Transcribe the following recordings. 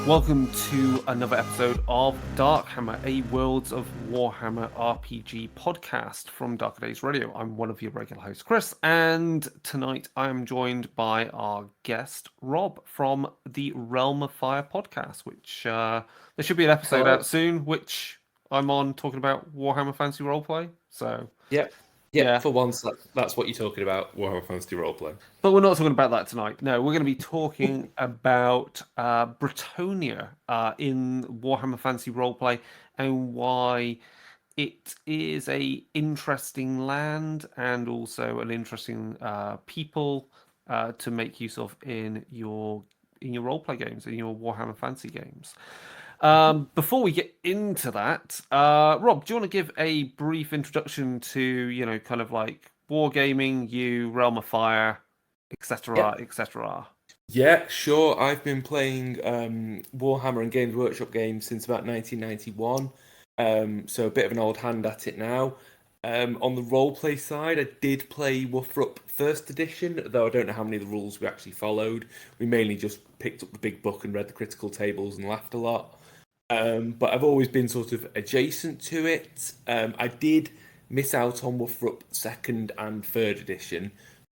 Welcome to another episode of Darkhammer, a Worlds of Warhammer RPG podcast from Darker Days Radio. I'm one of your regular hosts, Chris, and tonight I am joined by our guest, Rob, from the Realm of Fire podcast, which there should be an episode out soon, which I'm on talking about Warhammer Fantasy Roleplay. So, yeah. For once, that's what you're talking about, Warhammer Fantasy Roleplay. But we're not talking about that tonight. No, we're going to be talking about Bretonnia in Warhammer Fantasy Roleplay and why it is a interesting land and also an interesting people to make use of in your roleplay games, in your Warhammer Fantasy games. Before we get into that, Rob, do you want to give a brief introduction to, kind of like wargaming, Realm of Fire, etc., etc.? Yeah, sure. I've been playing Warhammer and Games Workshop games since about 1991, so a bit of an old hand at it now. On the roleplay side, I did play Warhammer First Edition, though I don't know how many of the rules we actually followed. We mainly just picked up the big book and read the critical tables and laughed a lot. But I've always been sort of adjacent to it. I did miss out on Warhammer Second and Third Edition,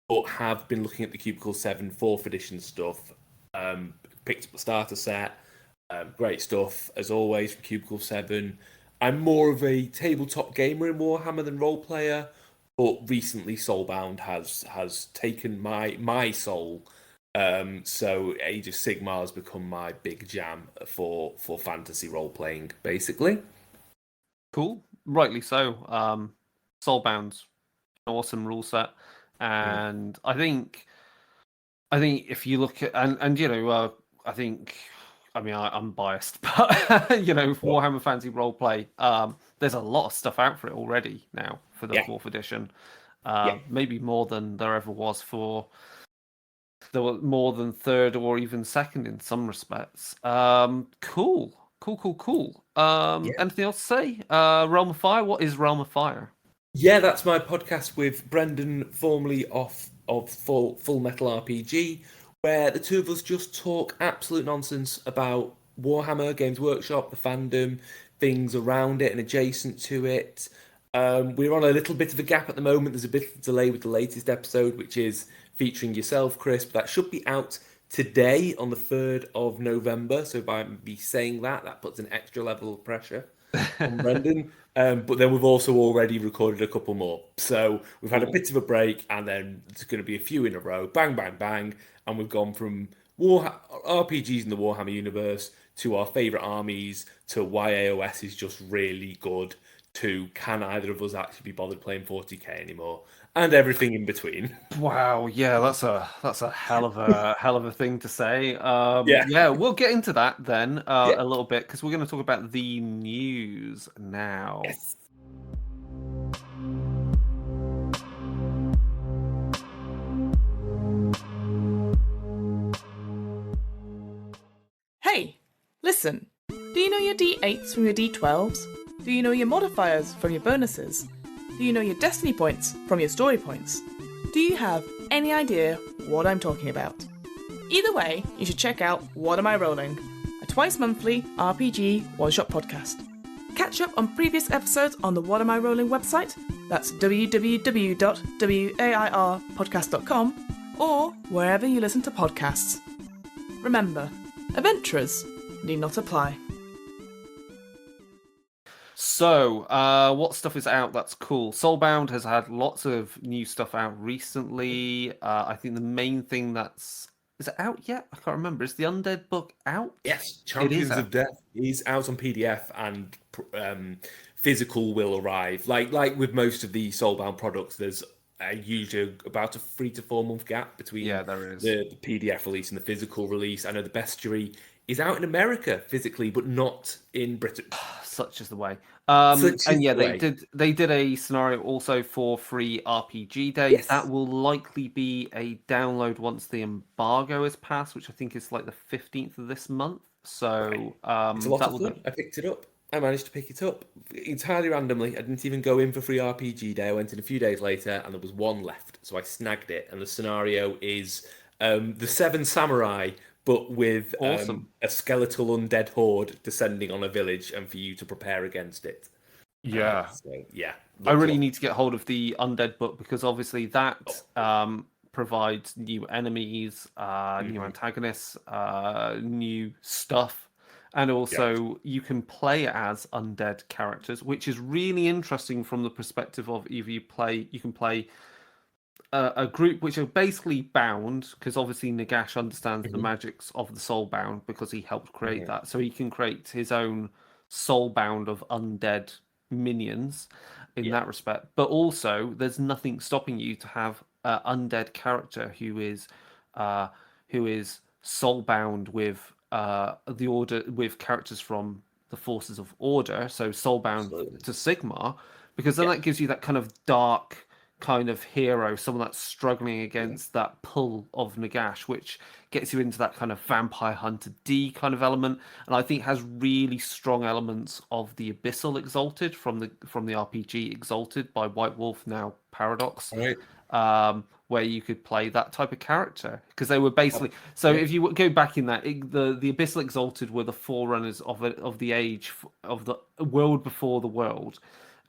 but have been looking at the Cubicle 7 4th Edition stuff. Picked up the starter set. Great stuff, as always, from Cubicle 7. I'm more of a tabletop gamer in Warhammer than role player, but recently Soulbound has taken my soul. So Age of Sigmar has become my big jam for fantasy role playing, basically. Cool, rightly so. Soulbound's an awesome rule set, and I think if you look at I think. I mean, I'm biased, but Warhammer Fantasy Roleplay, there's a lot of stuff out for it already now for the 4th edition. Maybe more than there ever was for more than 3rd or even 2nd in some respects. Cool. Anything else to say? Realm of Fire. What is Realm of Fire? Yeah, that's my podcast with Brendan, formerly of Full Metal RPG, where the two of us just talk absolute nonsense about Warhammer, Games Workshop, the fandom, things around it and adjacent to it. We're on a little bit of a gap at the moment. There's a bit of delay with the latest episode, which is featuring yourself, Chris, but that should be out today on the 3rd of November. So by me saying that puts an extra level of pressure on Brendan. But then we've also already recorded a couple more. So we've had a bit of a break, and then there's going to be a few in a row. Bang, bang, bang. And we've gone from RPGs in the Warhammer universe to our favourite armies to why AOS is just really good to can either of us actually be bothered playing 40k anymore, and everything in between. Wow, yeah, that's a hell of a thing to say. Yeah, we'll get into that then a little bit, because we're going to talk about the news now. Yes. Hey, listen. Do you know your D8s from your D12s? Do you know your modifiers from your bonuses? Do you know your destiny points from your story points? Do you have any idea what I'm talking about? Either way, you should check out What Am I Rolling, a twice monthly RPG one-shot podcast. Catch up on previous episodes on the What Am I Rolling website, that's www.wairpodcast.com, or wherever you listen to podcasts. Remember, adventurers need not apply. So, what stuff is out that's cool? Soulbound has had lots of new stuff out recently. I think the main thing is it out yet? I can't remember. Is the Undead book out? Yes, Champions of Death is out on PDF, and physical will arrive. Like with most of the Soulbound products, there's usually about a 3 to 4 month gap between there is. The PDF release and the physical release. I know the Bestiary is out in America physically, but not in Britain. Such is the way. They did a scenario also for free RPG Day. Yes. That will likely be a download once the embargo is passed, which I think is like the 15th of this month. So it's a lot of fun. I picked it up. I managed to pick it up entirely randomly. I didn't even go in for free RPG Day. I went in a few days later, and there was one left, so I snagged it. And the scenario is the 7 Samurai, but with Awesome. a skeletal undead horde descending on a village, and for you to prepare against it. Yeah. So yeah, I looks really awesome. need to get hold of the Undead book because obviously that Oh. provides new enemies, new antagonists, new stuff, and Yeah. also you can play as undead characters, which is really interesting from the perspective of either you can play a group which are basically bound because obviously Nagash understands the Mhm. magics of the soulbound because he helped create Mhm. that, so he can create his own soulbound of undead minions in Yeah. that respect. But also, there's nothing stopping you to have an undead character uh, who is soulbound with the order with characters from the forces of order, so soulbound Absolutely. to Sigmar, because then Yeah. that gives you that kind of dark kind of hero, someone that's struggling Yeah. against that pull of Nagash, which gets you into that kind of vampire hunter D kind of element, and I think has really strong elements of the Abyssal Exalted from the RPG Exalted by White Wolf, now Paradox, All right. where you could play that type of character because they were basically so Yeah. if you go back in that the Abyssal Exalted were the forerunners of the age of the world before the world,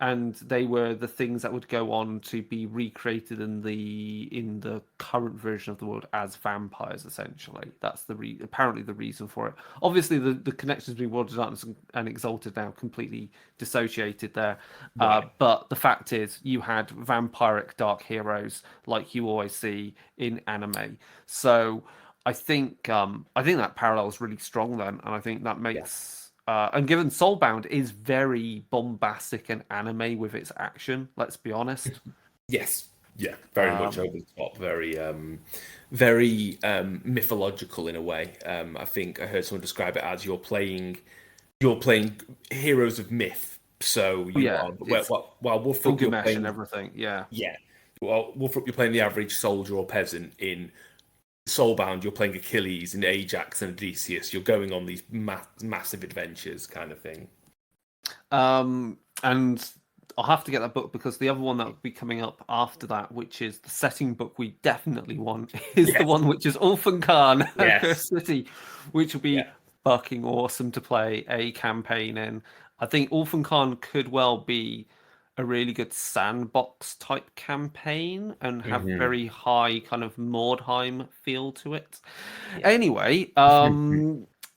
and they were the things that would go on to be recreated in the current version of the world as vampires. Essentially, that's apparently the reason for it. Obviously, the connections between World of Darkness and Exalted now completely dissociated there. Right. But the fact is, you had vampiric dark heroes like you always see in anime. So I think that parallel is really strong then, and I think that Yeah. makes and given Soulbound is very bombastic and anime with its action, let's be honest. Yes. Yeah. Very much Um, over the top. Very mythological in a way. I think I heard someone describe it as you're playing heroes of myth. So you yeah, are it's while Wolfrup you're Gilgamesh and playing everything. Yeah. yeah. Well, Wolfrup you're playing the average soldier or peasant. In Soulbound you're playing Achilles and Ajax and Odysseus. You're going on these massive adventures, kind of thing. And I'll have to get that book because the other one that will be coming up after that, which is the setting book we definitely want, is the Yes. one which is Ulfin Khan, Yes. Cursed City, which will Yeah. be fucking awesome to play a campaign in. I think Ulfin Khan could well be a really good sandbox type campaign and have Hmm. very high kind of Mordheim feel to it. Yeah. Anyway,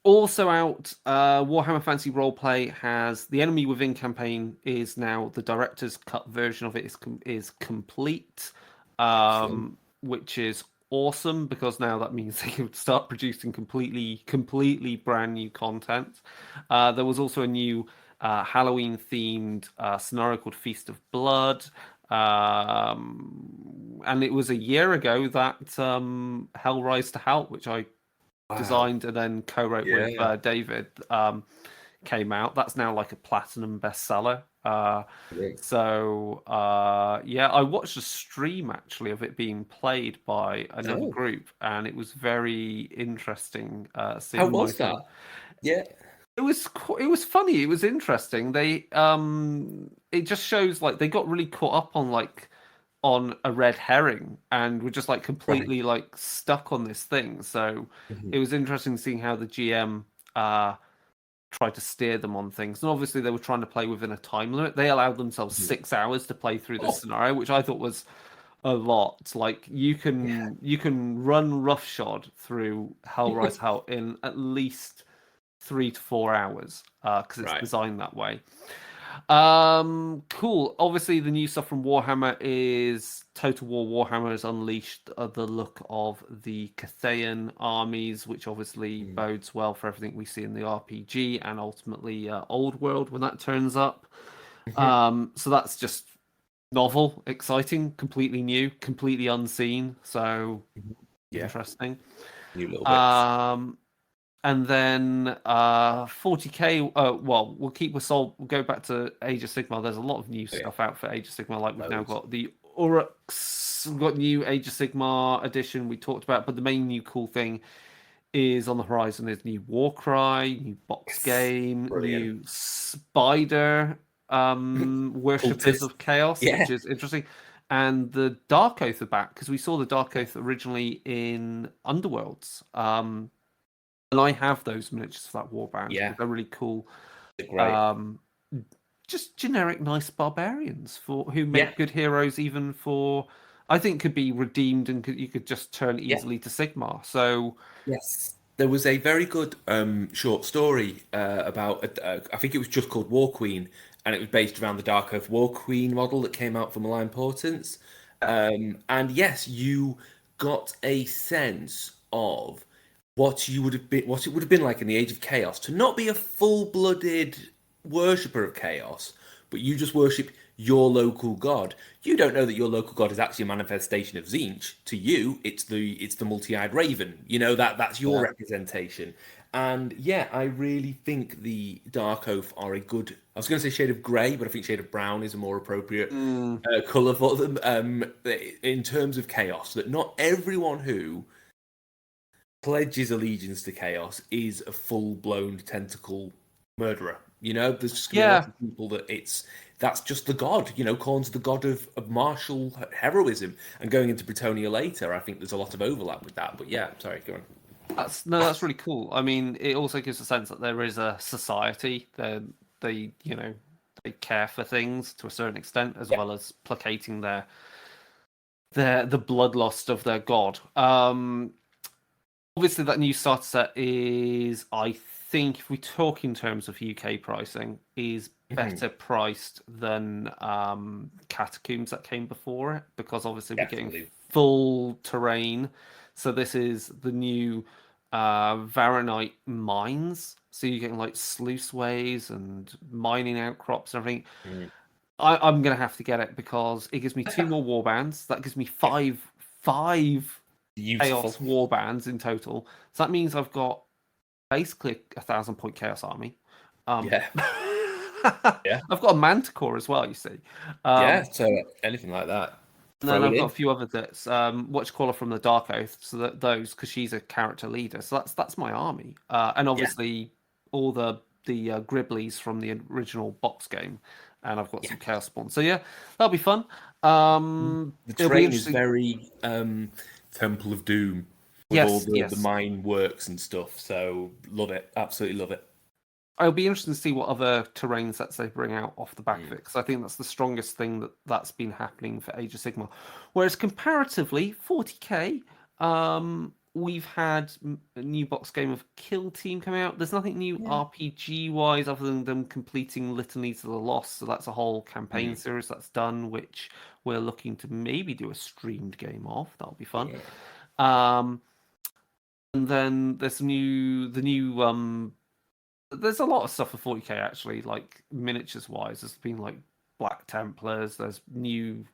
also out, Warhammer Fantasy Roleplay has the Enemy Within campaign is now the director's cut version of it is complete, Excellent. which is awesome because now that means they can start producing completely brand new content. There was also a new Halloween themed scenario called Feast of Blood. And it was a year ago that Hell Rise to Help, which I Wow. designed and then co-wrote with Yeah. David, came out. That's now like a platinum bestseller. Great. Yeah, I watched a stream actually of it being played by another Oh, group, and it was very interesting how seeing my was that? thing. Yeah. It was funny. It was interesting. It just shows like they got really caught up on on a red herring and were just like Right. completely like stuck on this thing. So Mhm. it was interesting seeing how the GM tried to steer them on things. And obviously they were trying to play within a time limit. They allowed themselves Mhm. 6 hours to play through this Oh, scenario, which I thought was a lot. Like yeah. you can run roughshod through Hellrise Hell in at least 3 to 4 hours because it's Right. designed that way. Cool. Obviously, the new stuff from Warhammer is Total War Warhammer has unleashed the look of the Cathayan armies, which obviously Mm. bodes well for everything we see in the RPG and ultimately Old World when that turns up. Mhm. So that's just novel, exciting, completely new, completely unseen. So Mhm. Yeah. interesting. New little bits. Um, and then 40k. Well, we'll keep with Soul. We'll go back to Age of Sigmar. There's a lot of new Oh, yeah. stuff out for Age of Sigmar. Like we've now Loads. got the Uruks. We've got new Age of Sigmar edition we talked about. But the main new cool thing is on the horizon. There's new Warcry, new box Yes. game, Brilliant. new Spider Worshippers Cultist. of Chaos, Yeah. which is interesting. And the Dark Oath are back because we saw the Dark Yeah. Oath originally in Underworlds. And I have those miniatures for that warband. Yeah. They're really cool. They're great. Just generic, nice barbarians who make good heroes, even for, I think, could be redeemed and you could just turn easily to Sigmar. So yes, there was a very good short story about I think it was just called War Queen, and it was based around the Dark Earth War Queen model that came out from Align Portents. And yes, you got a sense of what you would have been, what it would have been like in the Age of Chaos to not be a full-blooded worshipper of chaos, but you just worship your local god. You don't know that your local god is actually a manifestation of Tzeentch. To you, it's the multi-eyed raven. You know that's your representation. And yeah, I really think the Dark Oath are a good. I was going to say shade of grey, but I think shade of brown is a more appropriate color for them. In terms of chaos, that not everyone who pledges allegiance to chaos is a full-blown tentacle murderer. You know, there's just gonna be a lot of people that's just the god. You know, Khorne's the god of martial heroism, and going into Bretonnia later, I think there's a lot of overlap with that. But yeah, sorry, go on. That's really cool. I mean, it also gives a sense that there is a society. They care for things to a certain extent, as well as placating the bloodlust of their god. Obviously, that new starter set is, I think, if we talk in terms of UK pricing, is better priced than Catacombs that came before it, because obviously we're getting full terrain. So this is the new Varanite mines. So you're getting like sluiceways and mining outcrops and everything. I'm going to have to get it because it gives me 2 more warbands. That gives me five Chaos warbands in total. So that means I've got basically 1,000-point Chaos army. I've got a Manticore as well, you see. So anything like that. And then I've got a few other bits. Whatchcaller from the Dark Oath, so that those, because she's a character leader. So that's my army. And obviously all the Gribblies from the original box game. And I've got some Chaos Spawn. So yeah, that'll be fun. The terrain is very Temple of Doom with all the mine works and stuff. So love it, absolutely love it. It'll be interesting to see what other terrain sets they bring out off the back of it, because I think that's the strongest thing that's been happening for Age of Sigmar. Whereas comparatively, 40k, we've had a new box game of Kill Team coming out. There's nothing new RPG-wise other than them completing Litanies of the Lost, so that's a whole campaign series that's done, which we're looking to maybe do a streamed game of. That'll be fun. And then there's the new there's a lot of stuff for 40k actually, like miniatures wise. There's been like Black Templars, there's new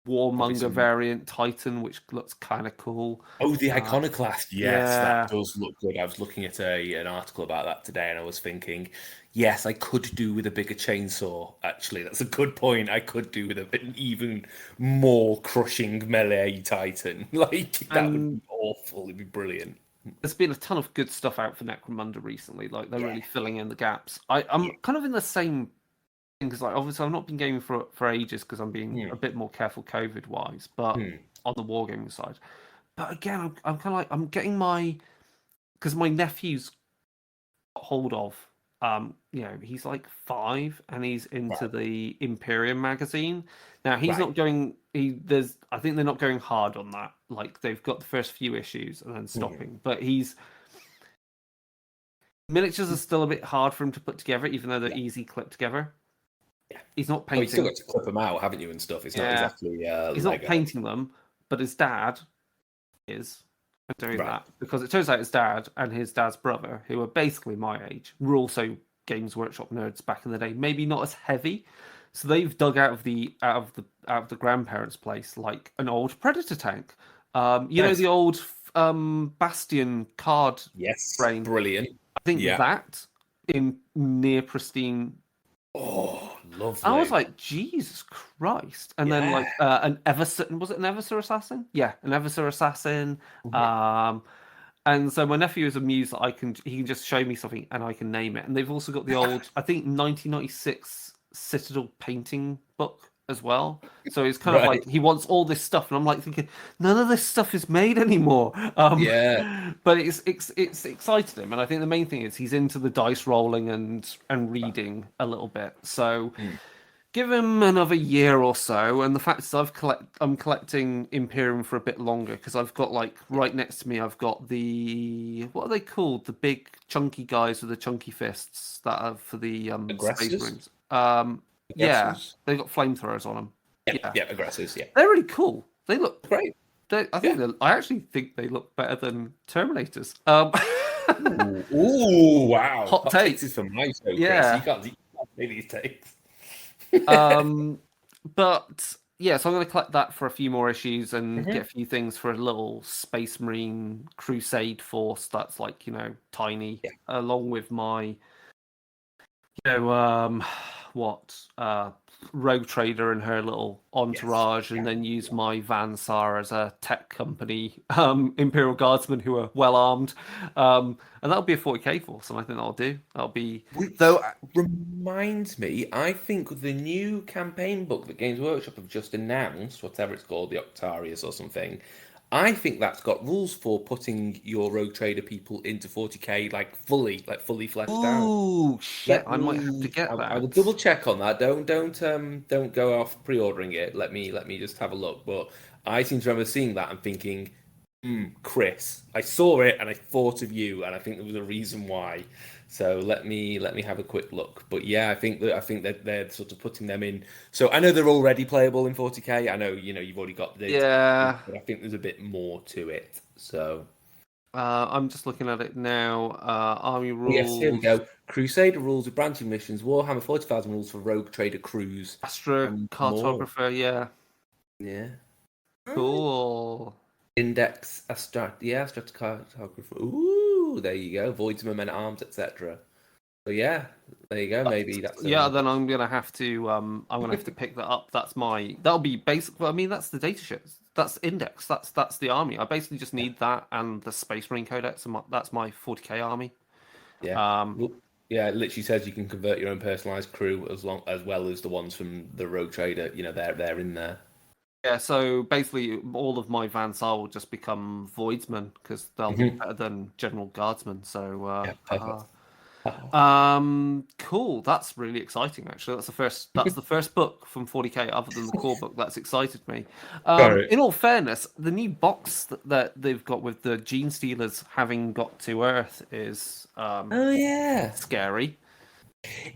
Warmonger variant Titan, which looks kind of cool. Oh, the Iconoclast. Yes, that does look good. I was looking at an article about that today, and I was thinking, yes, I could do with a bigger chainsaw. Actually, that's a good point. I could do with an even more crushing melee Titan. Like, that would be awful. It'd be brilliant. There's been a ton of good stuff out for Necromunda recently. Like, they're really filling in the gaps. I'm kind of in the same thing, because like, obviously I've not been gaming for ages because I'm being a bit more careful COVID wise, but on the wargaming side. But again, I'm kind of like, I'm getting because my nephew's got hold of, he's like 5 and he's into the Imperium magazine. Now he's not going. I think they're not going hard on that. Like, they've got the first few issues and then stopping. But miniatures are still a bit hard for him to put together, even though they're easy clipped together. Yeah, he's not painting. Well, you still got to clip them out, haven't you, and stuff? It's not exactly. He's not painting them, but his dad is doing that, because it turns out his dad and his dad's brother, who are basically my age, were also Games Workshop nerds back in the day. Maybe not as heavy, so they've dug out of the grandparents' place like an old Predator tank. Know, the old Bastion card. Yes, frame. Brilliant. I think that in near pristine. Oh, lovely. I was like, Jesus Christ. And then like an Eversor, was it an Eversor Assassin? Yeah, an Eversor Assassin. And so my nephew is amused that he can just show me something and I can name it. And they've also got the old, I think 1996 Citadel painting book as well. So it's kind of Right. like he wants all this stuff, and I'm like thinking, none of this stuff is made anymore. Yeah. But it's excited him, and I think the main thing is he's into the dice rolling and reading a little bit. So Mm. give him another year or so, and the fact is I'm collecting Imperium for a bit longer because I've got like right next to me I've got the what are they called? The big chunky guys with the chunky fists that are for the Space Aggressors? Marines. Yeah, Aggressors? they got flamethrowers on them. Yeah, Yeah, yeah, aggressors, yeah. they're really cool. They look. Great. Yeah. I actually think they look better than Terminators. Ooh, wow. Hot Hot takes take. is from my show, Chris. Yeah. You can't say these takes. But yeah, so I'm going to collect that for a few more issues and Mhm. get a few things for a little Space Marine Crusade force that's like, tiny, Yeah. along with my, what, Rogue Trader and her little entourage, and then use my Van Sar as a tech company, Imperial Guardsmen who are well armed. And that'll be a 40k force, and I think that'll do. That'll be. Which Though reminds me, I think the new campaign book that Games Workshop have just announced, whatever it's called, the Octarius or something, I think that's got rules for putting your Rogue Trader people into 40k like fully fleshed out. ooh, shit, I might have to get I will that. double check on that. Don't go off pre-ordering it. Let me just have a look. But I seem to remember seeing that and thinking, Chris, I saw it and I thought of you, and I think there was a reason why. So let me have a quick look. But yeah, I think that they're sort of putting them in. So I know they're already playable in 40k. I know you've already got the Yeah. but I think there's a bit more to it. So I'm just looking at it now. Army oh, rules. yes, here we go. Crusader rules with branching missions. Warhammer 40,000 rules for Rogue Trader crews. And more. Astrocartographer, yeah. Yeah. Cool. Index stratigrapher. Ooh, there you go. Voidsman, men at arms, etc. So yeah, there you go. Maybe that's Yeah, then I'm gonna have to pick that up. That'll be basic. Well, I mean, that's the data sheet. That's index. That's the army. I basically just need that and the Space Marine Codex, and that's my 40k army. yeah. Yeah, it literally says you can convert your own personalized crew as well as the ones from the Rogue Trader. They're in there. Yeah, so basically all of my Van Sar will just become Voidsmen because they'll be better than General Guardsmen. So Yeah, perfect. cool. That's really exciting actually. That's the first book from 40k other than the core book that's excited me. In all fairness, the new box that they've got with the Gene Stealers having got to Earth is Oh yeah, scary.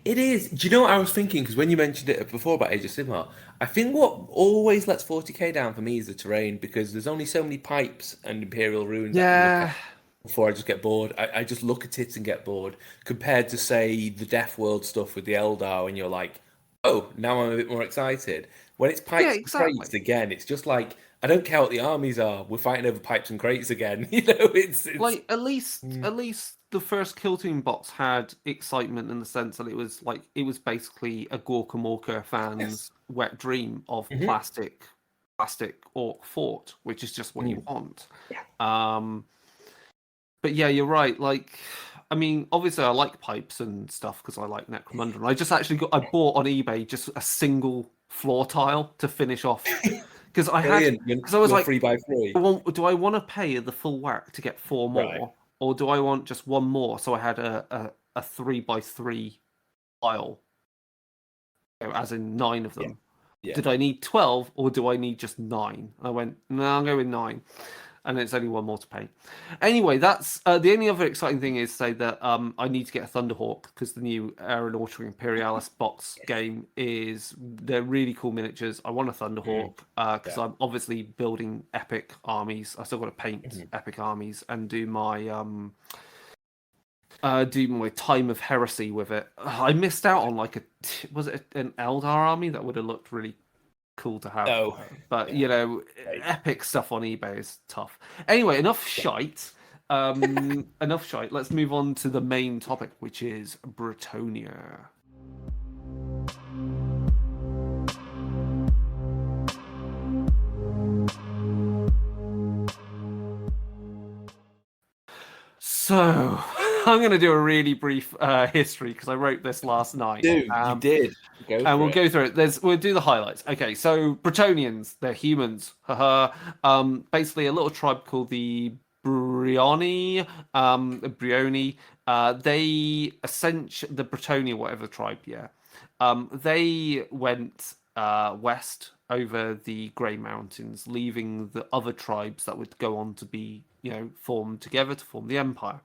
it is. Do you know what I was thinking? Because when you mentioned it before about Age of Sigmar, I think what always lets 40k down for me is the terrain, because there's only so many pipes and Imperial ruins I can look Yeah. at before I just get bored. I just look at it and get bored, compared to, say, the Death World stuff with the Eldar, and you're like, oh, now I'm a bit more excited. When it's pipes Yeah, and exactly. crates again, it's just like, I don't care what the armies are. We're fighting over pipes and crates again. It's Like at least the first Kill Team box had excitement in the sense that it was basically a Gorka Morka fan's wet dream of plastic orc fort, which is just what you want. But yeah, you're right. Like, I mean, obviously I like pipes and stuff because I like Necromunda. I just actually I bought on eBay just a single floor tile to finish off because I was like, 3x3. do I want to pay the full whack to get 4 more, Right. or do I want just 1 more? So I had a 3x3 tile, as in 9 of them. Yeah. Did I need 12 or do I need just 9? I went, no, I'll go with 9. And it's only 1 more to pay. Anyway, that's the only other exciting thing is say that I need to get a Thunderhawk because the new Aeronautica Imperialis box game they're really cool miniatures. I want a Thunderhawk because I'm obviously building epic armies. I still got to paint epic armies and do my Time of Heresy with it. I missed out on was it an Eldar army that would have looked really cool to have. But epic stuff on eBay is tough. Anyway, enough shite. Enough shite. Let's move on to the main topic, which is Bretonnia. So I'm going to do a really brief history because I wrote this last night. Dude, you did. Go And for we'll it. go through it. We'll do the highlights. Okay, so Bretonnians, they're humans. Haha. Basically, a little tribe called the Brioni. They essentially the Bretonnia, whatever tribe, yeah. They went west over the Grey Mountains, leaving the other tribes that would go on to be, formed together to form the empire.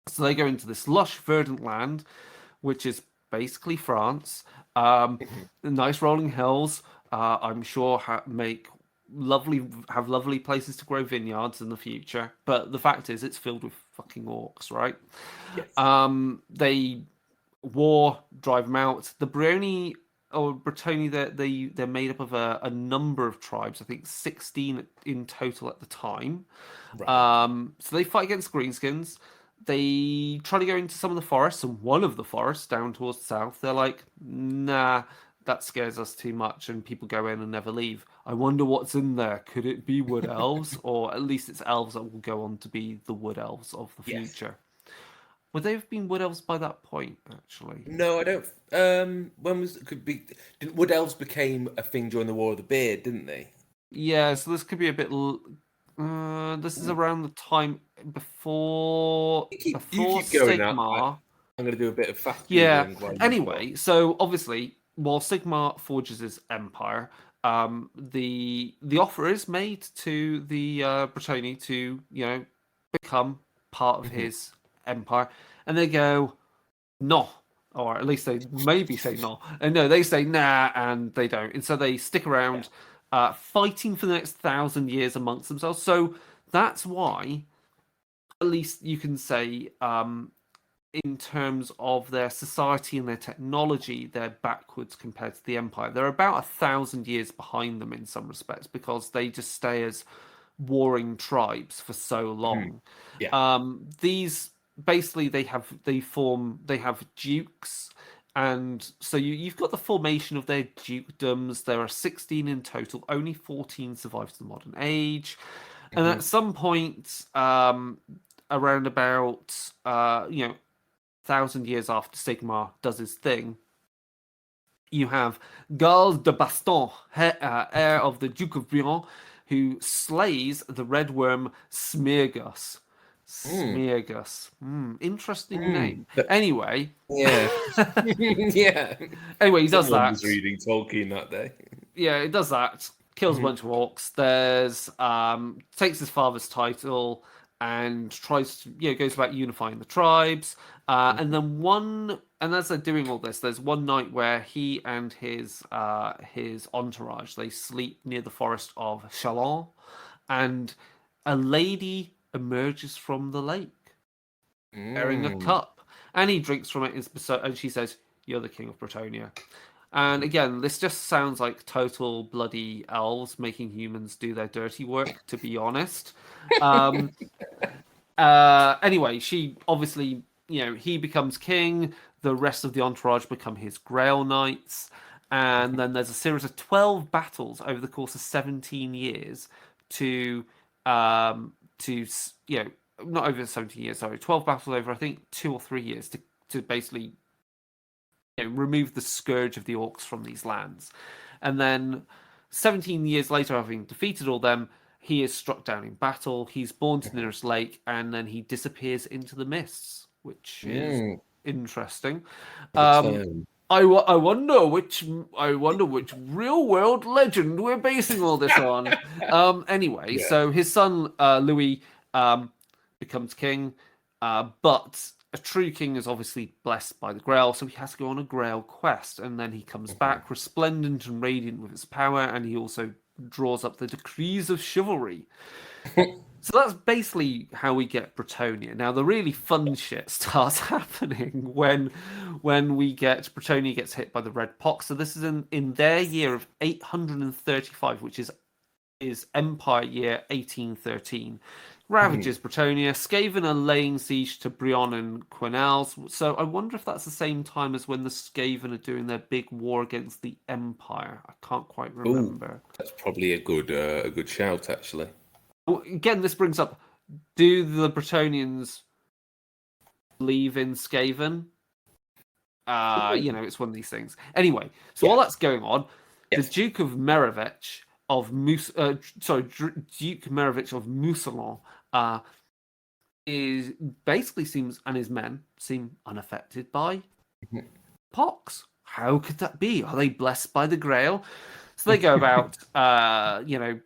So they go into this lush, verdant land, which is basically France. Nice rolling hills. I'm sure have lovely places to grow vineyards in the future. But the fact is, it's filled with fucking orcs, right? Yes. They drive them out. The Brioni or Bretonnia, they're made up of a number of tribes. I think 16 in total at the time. Right. So they fight against greenskins. They try to go into some of the forests, and one of the forests down towards the south, they're like, nah, that scares us too much, and people go in and never leave. I wonder what's in there. Could it be wood elves? Or at least it's elves that will go on to be the wood elves of the Yes. future. Would they have been wood elves by that point, actually? No, I don't. When was could be? Wood elves became a thing during the War of the Beard, didn't they? Yeah, so this could be a bit. This is around the time before You keep going now. Sigmar. I'm going to do a bit of fast Yeah. googling while you Anyway, so obviously, while Sigmar forges his empire, the offer is made to the Bretonnia to become part of his empire, and they go no, or at least they maybe say no, and no, they say nah, and they don't, and so they stick around, fighting for the next 1,000 years amongst themselves. So that's why, at least you can say, in terms of their society and their technology, they're backwards compared to the Empire. They're about 1,000 years behind them in some respects because they just stay as warring tribes for so long. Yeah. These basically they have dukes, and so you've got the formation of their dukedoms. There are 16 in total. Only 14 survive to the modern age, and at some point, around about 1,000 years after Sigmar does his thing, you have Gall de Baston, heir of the Duke of Brion, who slays the red worm Smeargus. Smeargus. Interesting name. Anyway. Yeah. Yeah. Anyway, he does Someone that. was reading Tolkien that day. Yeah, he does that. Kills a bunch of orcs. There's takes his father's title and tries to goes about unifying the tribes. And then as they're doing all this, there's one night where he and his entourage, they sleep near the forest of Chalon, and a lady emerges from the lake bearing a cup, and he drinks from it, and she says, "You're the king of Bretonnia." And again, this just sounds like total bloody elves making humans do their dirty work, to be honest. Anyway, she obviously, he becomes king. The rest of the entourage become his Grail Knights. And then there's a series of 12 battles over the course of 17 years not over 17 years, sorry, 12 battles over, I think, 2 or 3 years to basically remove the scourge of the orcs from these lands. And then 17 years later, having defeated all them, he is struck down in battle. He's born to the nearest lake, and then he disappears into the mists, which is interesting. I wonder which real world legend we're basing all this on. Anyway, so his son Louis becomes king, but a true king is obviously blessed by the Grail, so he has to go on a Grail quest, and then he comes back resplendent and radiant with his power, and he also draws up the decrees of chivalry. So that's basically how we get Bretonnia. Now, the really fun shit starts happening when Bretonnia gets hit by the Red Pox. So this is in their year of 835, which is Empire year 1813. Ravages Bretonnia. Skaven are laying siege to Brion and Quenelles. So I wonder if that's the same time as when the Skaven are doing their big war against the Empire. I can't quite remember. That's probably a good shout, actually. Again, this brings up: do the Bretonnians believe in Skaven. It's one of these things. Anyway, so while that's going on, the Duke of Merevich of Duke Merevich of Mousillon seems, and his men seem unaffected by pox. How could that be? Are they blessed by the Grail? So they go about,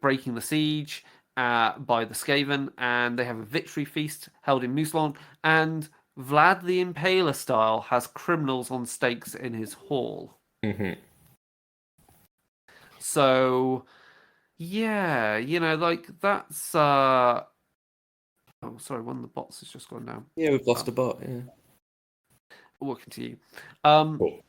breaking the siege by the Skaven, and they have a victory feast held in Mousillon, and Vlad the Impaler style has criminals on stakes in his hall. Mm-hmm. So, yeah, that's... Oh, sorry, one of the bots has just gone down. Yeah, we've lost a bot, yeah. We'll continue. Cool.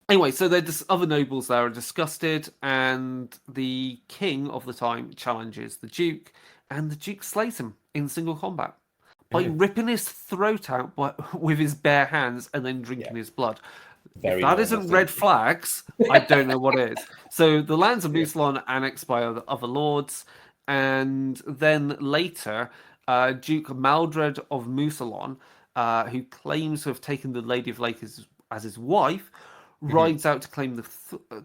Anyway, so other nobles there are disgusted, and the king of the time challenges the duke, and the duke slays him in single combat by ripping his throat out with his bare hands and then drinking his blood. If that isn't red flags, I don't know what is. So the lands of Mousillon are annexed by other lords, and then later, Duke Maldred of Mousillon, who claims to have taken the Lady of Lake as his wife, rides out to claim the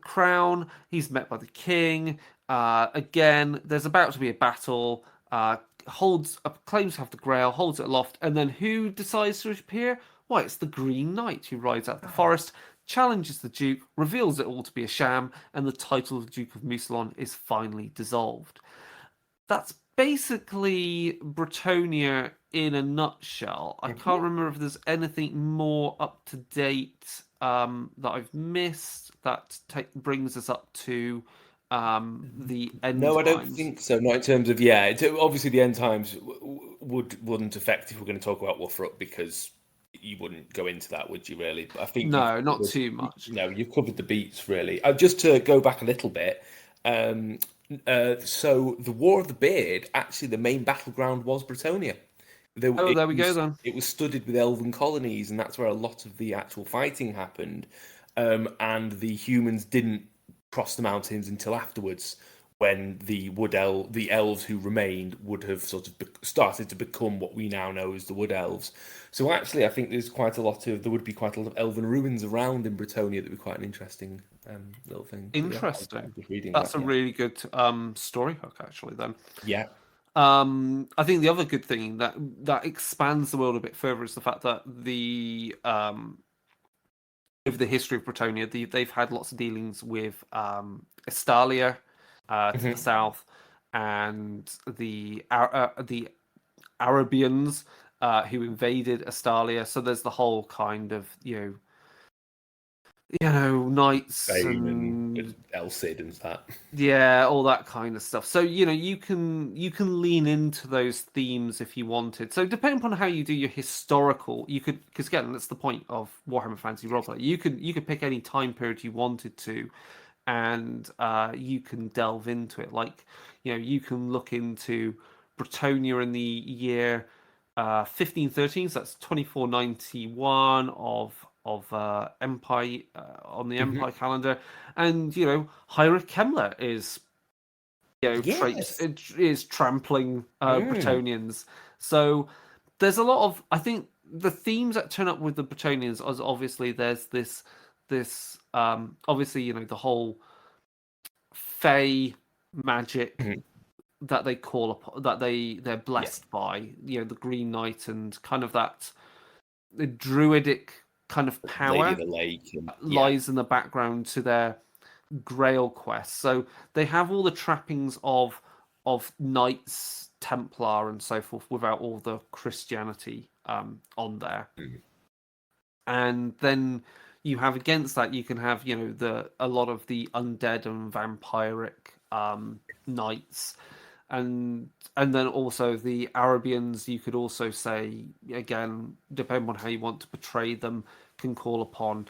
crown. He's met by the king. Again, there's about to be a battle. Claims to have the Grail, holds it aloft, and then who decides to appear? Why, it's the Green Knight who rides out of the forest, challenges the Duke, reveals it all to be a sham, and the title of Duke of Mousillon is finally dissolved. That's basically Bretonnia in a nutshell. I can't remember if there's anything more up to date that I've missed that brings us up to the end. No, I don't think so. Not in terms of obviously the end times wouldn't affect if we're going to talk about Wolfrup, because you wouldn't go into that, would you? Really? But I think no, not too much. No, you've covered the beats really. Just to go back a little bit. So the War of the Beard, actually, the main battleground was Bretonnia. There we go then. It was studded with elven colonies, and that's where a lot of the actual fighting happened. And the humans didn't cross the mountains until afterwards, when the elves who remained would have sort of started to become what we now know as the Wood Elves. So actually, I think there would be quite a lot of elven ruins around in Bretonnia that would be quite an interesting little thing. Interesting. Yeah, that's a really good story hook, actually. Then. Yeah. I think the other good thing that expands the world a bit further is the fact that over the history of Bretonnia, they've had lots of dealings with Estalia to the south, and the Arabians who invaded Estalia. So there's the whole kind of knights and El Cid and that. Yeah, all that kind of stuff. So you can lean into those themes if you wanted. So depending upon how you do your historical, you could, because again, that's the point of Warhammer Fantasy Roleplay. You could pick any time period you wanted to, and you can delve into it. Like you can look into Bretonnia in the year 1513. So that's 2491 of Empire on the Empire calendar, and Heinrich Kemmler is is trampling Bretonnians. So there's a lot of, I think, the themes that turn up with the Bretonnians is obviously there's this obviously the whole Fey magic that they call upon, that they're blessed by, the Green Knight, and kind of that the druidic kind of power Lady of the Lake lies in the background to their Grail quest. So they have all the trappings of Knights Templar and so forth, without all the Christianity on there. And then you have, against that, you can have a lot of the undead and vampiric knights, and then also the Arabians. You could also say, again, depending on how you want to portray them, can call upon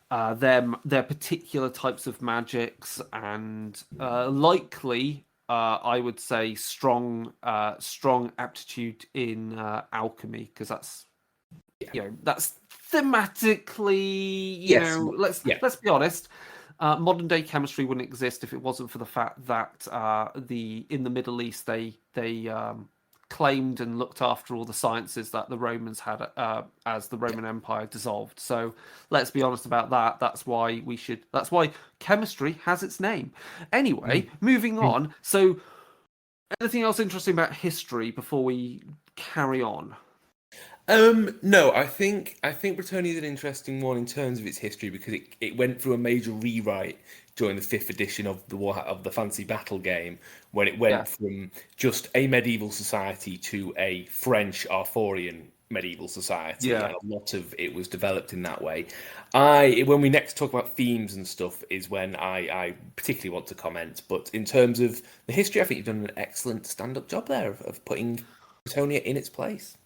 their particular types of magics, and likely I would say strong aptitude in alchemy, because that's that's thematically let's be honest. Modern day chemistry wouldn't exist if it wasn't for the fact that in the Middle East they claimed and looked after all the sciences that the Romans had as the Roman Empire dissolved. So let's be honest about that. That's why That's why chemistry has its name. Anyway, moving on. So, anything else interesting about history before we carry on? No, I think Bretonnia is an interesting one in terms of its history because it went through a major rewrite during the fifth edition of the Fantasy Battle game when it went Yeah. from just a medieval society to a French Arthurian medieval society, Yeah. and a lot of it was developed in that way. When we next talk about themes and stuff, is when I particularly want to comment. But in terms of the history, I think you've done an excellent stand-up job there of putting Bretonnia in its place.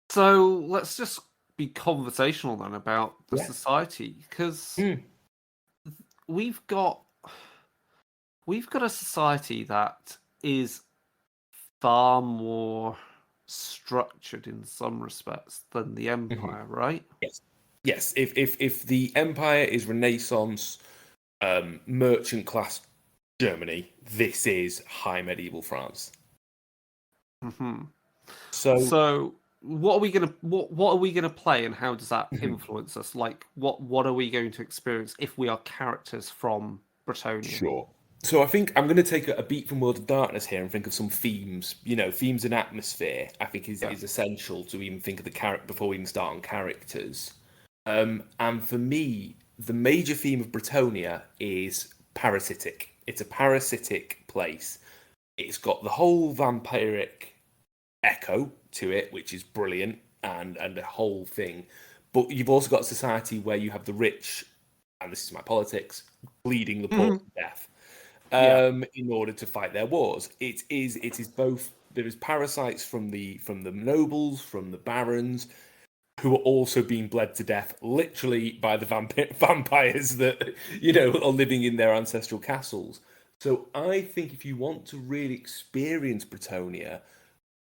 So let's just be conversational then about the Yeah. society, because we've got a society that is far more structured in some respects than the Empire, right? Yes. If the Empire is Renaissance, merchant class Germany, this is high medieval France. Hmm. So, So what are we gonna play, and how does that influence us? Like, what are we going to experience if we are characters from Bretonnia? sure. So I think I'm going to take a beat from World of Darkness here and think of some themes. Themes and atmosphere. I think is essential to even think of the character before we even start on characters. And for me, the major theme of Bretonnia is parasitic. It's a parasitic place. It's got the whole vampiric echo to it, which is brilliant, and the whole thing. But you've also got a society where you have the rich, and this is my politics, bleeding the poor to death in order to fight their wars. It is both. There is parasites from the nobles, from the barons, who are also being bled to death, literally by the vampires that are living in their ancestral castles. So I think if you want to really experience Bretonnia,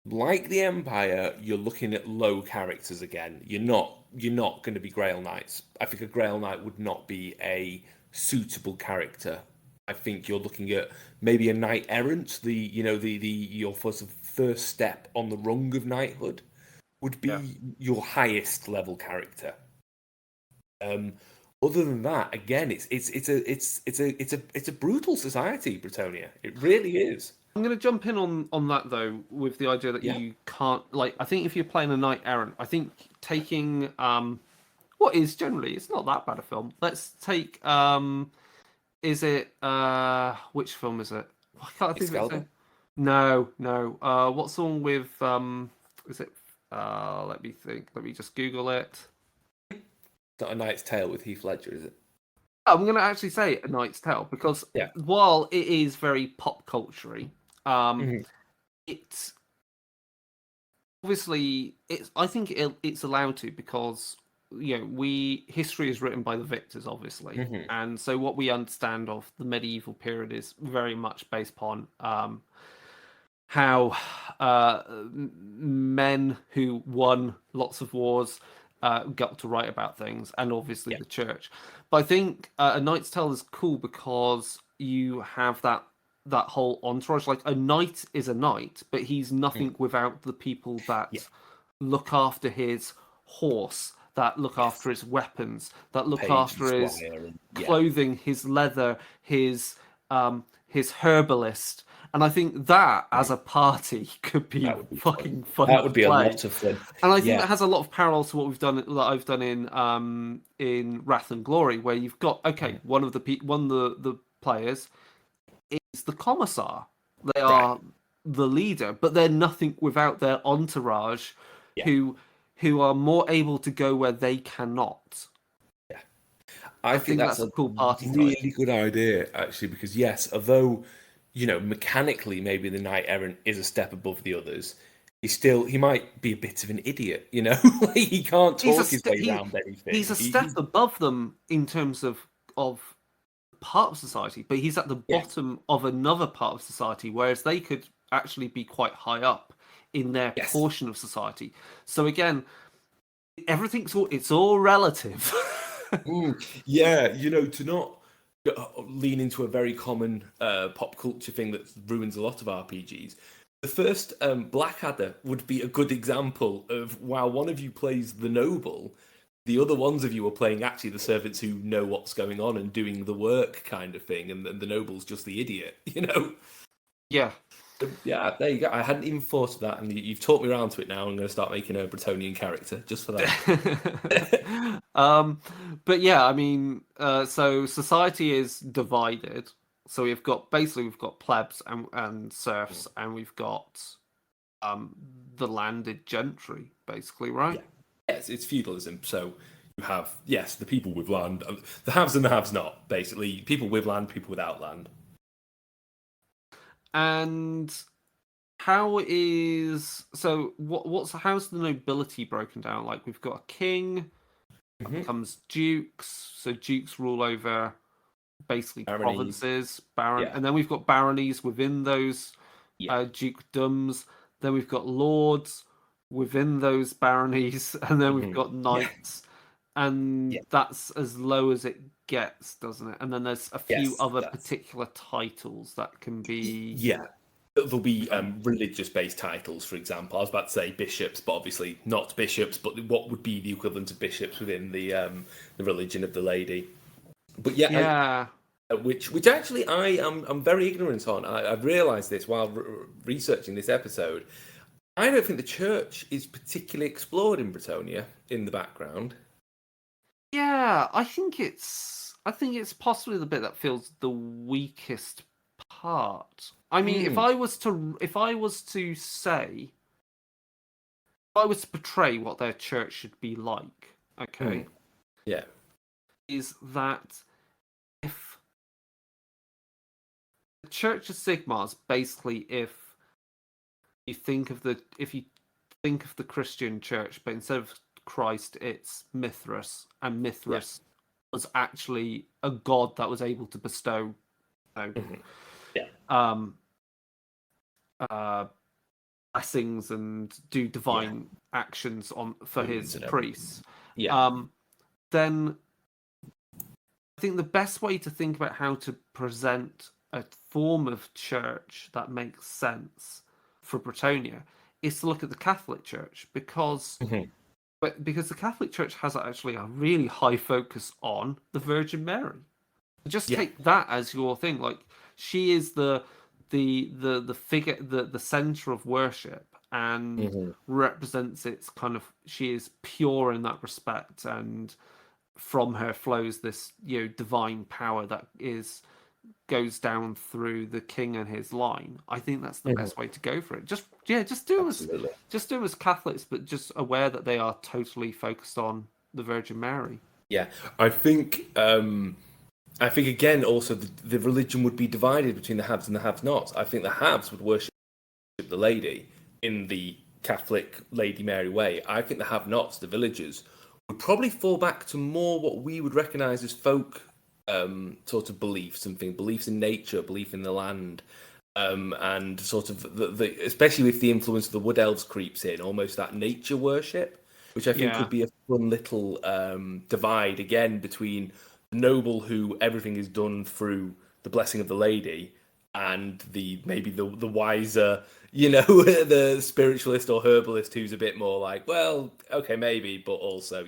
like the Empire, you're looking at low characters again. You're not going to be Grail Knights. I think a Grail Knight would not be a suitable character. I think you're looking at maybe a Knight Errant. Your first step on the rung of knighthood would be your highest level character. Other than that, again, it's a brutal society, Bretonnia. It really is. I'm going to jump in on that though, with the idea that you can't, like, I think if you're playing a knight errant, I think taking what is generally, it's not that bad a film. Let's take is it which film is it? I can't think of it. Excalibur? No. What's the one with is it let me think. Let me just Google it. Not A Knight's Tale with Heath Ledger, is it? I'm going to actually say A Knight's Tale because while it is very pop culture-y, it's obviously I think it's allowed to because history is written by the victors, obviously, and so what we understand of the medieval period is very much based upon how men who won lots of wars got to write about things, and obviously the church. But I think A Knight's Tale is cool because you have that whole entourage. Like, a knight is a knight, but he's nothing without the people that look after his horse, that look after his weapons, that look after his clothing, his leather, his herbalist. And I think that, as a party, could be fucking fun. That would be to a play. lot of fun. And I think that has a lot of parallels to what I've done in Wrath and Glory, where you've got one of the players is the commissar. They are the leader, but they're nothing without their entourage, who are more able to go where they cannot. Yeah, I think that's a cool party. Really good idea, actually, because although mechanically maybe the Knight Errant is a step above the others, he might be a bit of an idiot. Like, he can't talk his way around anything. He's a step above them in terms of part of society, but he's at the bottom of another part of society, whereas they could actually be quite high up in their portion of society. So again, it's all relative. To not lean into a very common pop culture thing that ruins a lot of RPGs. the first Blackadder would be a good example of while one of you plays the noble, the other ones of you are playing actually the servants who know what's going on and doing the work kind of thing, and the noble's just the idiot, you know? Yeah. Yeah, there you go. I hadn't even thought of that, and you've talked me around to it now. I'm going to start making a Bretonnian character just for that. But yeah, I mean, so society is divided. So we've got plebs and serfs, and we've got the landed gentry, basically, right? Yeah. Yes, it's feudalism. So you have, yes, the people with land, the haves and the haves not, basically. People with land, people without land. And how's the nobility broken down? Like we've got a king that becomes dukes, so dukes rule over basically Baronies. provinces, and then we've got baronies within those dukedoms. Then we've got lords within those baronies, and then we've got knights, and that's as low as it gets, doesn't it? And then there's a few other particular titles that can be There'll be religious-based titles, for example. I was about to say bishops, but obviously not bishops. But what would be the equivalent of bishops within the religion of the lady? But which actually I'm very ignorant on. I've realised this while researching this episode. I don't think the church is particularly explored in Bretonnia in the background. Yeah, I think it's possibly the bit that feels the weakest part. I mean, if I was to portray what their church should be like, okay, is that if the Church of Sigmar's basically if you think of the Christian church, but instead of Christ, it's Mithras, and Mithras was actually a god that was able to bestow, blessings and do divine actions for his priests. Then I think the best way to think about how to present a form of church that makes sense for Bretonnia is to look at the Catholic Church, because the Catholic Church has actually a really high focus on the Virgin Mary. Just take that as your thing. Like, she is the figure, the center of worship, and represents its kind of. She is pure in that respect, and from her flows this divine power that goes down through the king and his line. I think that's the best way to go for it. Just do as Catholics, but just aware that they are totally focused on the Virgin Mary. Yeah, I think again also the religion would be divided between the haves and the have-nots. I think the haves would worship the lady in the Catholic Lady Mary way. I think the have-nots, the villagers, would probably fall back to more what we would recognise as folk sort of beliefs in nature, belief in the land, and sort of the especially with the influence of the Wood Elves creeps in, almost that nature worship, which I think could be a fun little divide again between the noble, who everything is done through the blessing of the lady, and maybe the wiser, the spiritualist or herbalist, who's a bit more like, well, okay, maybe, but also,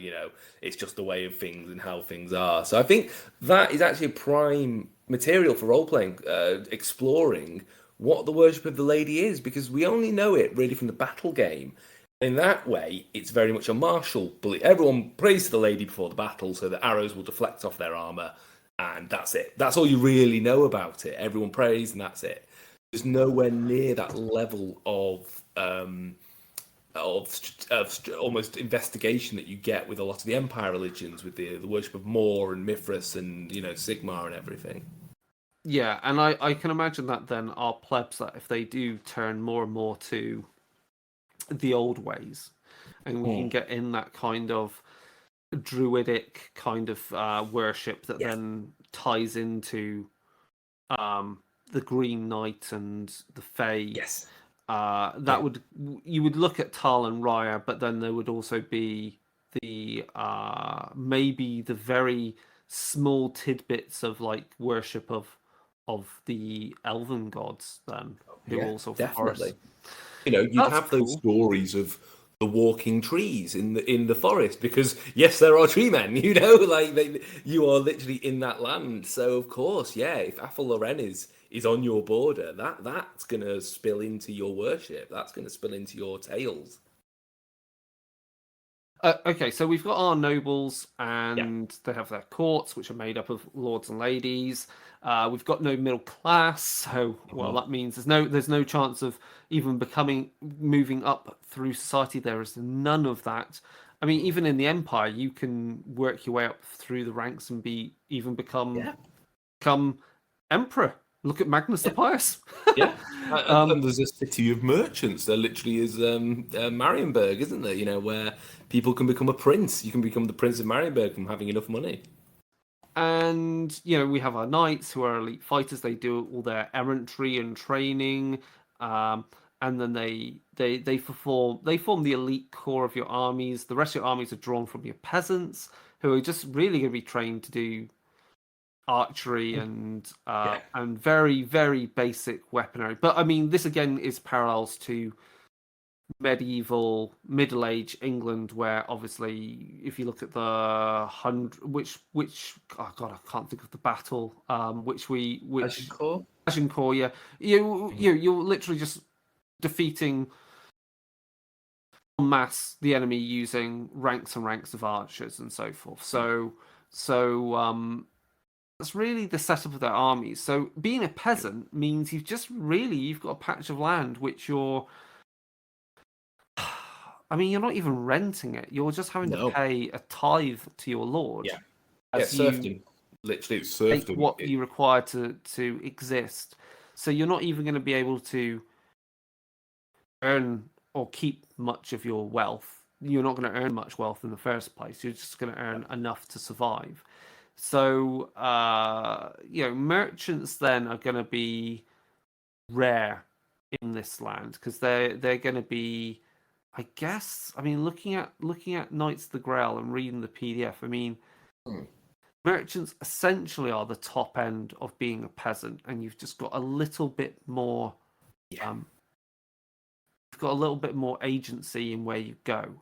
it's just the way of things and how things are. So I think that is actually a prime material for role-playing, exploring what the worship of the lady is, because we only know it really from the battle game. In that way, it's very much a martial belief. Everyone prays to the lady before the battle so that arrows will deflect off their armor, and that's it. That's all you really know about it. Everyone prays, and that's it. There's nowhere near that level of almost investigation that you get with a lot of the Empire religions, with the worship of Mor and Mithras and Sigmar and everything. Yeah, and I can imagine that then our plebs, that if they do turn more and more to the old ways, and we can get in that kind of druidic kind of worship that then ties into the Green Knight and the Fae. You would look at Tal and Raya, but then there would also be the maybe the very small tidbits of like worship of of the elven gods then, who Yeah, also definitely. forest. You'd That's have those cool. stories of the walking trees in the forest because yes, there are tree men. Like you are literally in that land. So of course, yeah, if Athel Loren is on your border, that's gonna spill into your worship. That's gonna spill into your tales. Okay, so we've got our nobles, Yeah. and they have their courts, which are made up of lords and ladies. We've got no middle class, so well, that means there's no chance of even moving up through society. There is none of that. I mean, even in the Empire, you can work your way up through the ranks and become Yeah. emperor. Look at Magnus the Yeah. Pious. Yeah, and there's a city of merchants. There literally is Marienburg, isn't there? Where people can become a prince. You can become the Prince of Marienburg from having enough money. And we have our knights who are elite fighters. They do all their errantry and training, and then they form the elite core of your armies. The rest of your armies are drawn from your peasants, who are just really going to be trained to do archery Yeah. and very very basic weaponry. But I mean, this again is parallels to middle age England, where obviously if you look at the hundred, which oh god, I can't think of the battle, which Cool. Agincourt, yeah, you're literally just defeating en masse the enemy using ranks and ranks of archers and so forth. So that's really the setup of their armies. So being a peasant means you've got a patch of land which I mean, you're not even renting it. You're just having to No. pay a tithe to your lord Yeah. as Yeah, you serfdom. Literally, it's take serfdom. what you require to exist. So you're not even going to be able to earn or keep much of your wealth. You're not going to earn much wealth in the first place. You're just going to earn enough to survive. So, merchants then are going to be rare in this land because they're going to be, I guess. I mean, looking at Knights of the Grail and reading the PDF, I mean, merchants essentially are the top end of being a peasant, and you've just got a little bit more. Yeah. You've got a little bit more agency in where you go.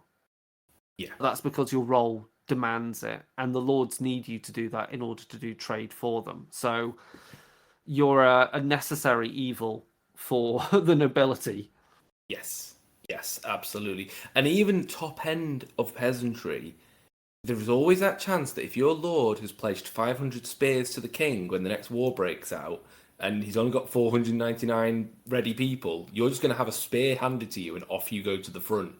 Yeah. That's because your role demands it, and the lords need you to do that in order to do trade for them. So you're a necessary evil for the nobility. Yes. Yes, absolutely. And even top end of peasantry, there is always that chance that if your lord has pledged 500 spears to the king when the next war breaks out, and he's only got 499 ready people, you're just going to have a spear handed to you and off you go to the front.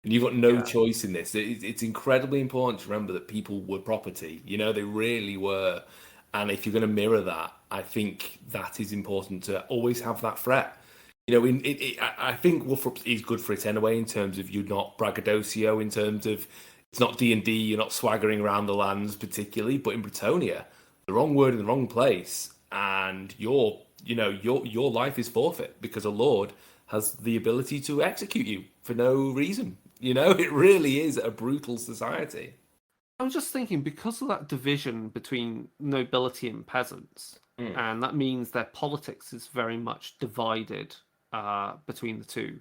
And you've got no choice in this. It's incredibly important to remember that people were property. They really were. And if you're going to mirror that, I think that is important to always have that threat. I think Wolfrup is good for it anyway in terms of you're not braggadocio, in terms of it's not D&D, you're not swaggering around the lands particularly, but in Bretonnia, the wrong word in the wrong place, and your life is forfeit because a lord has the ability to execute you for no reason. It really is a brutal society. I was just thinking, because of that division between nobility and peasants, and that means their politics is very much divided between the two.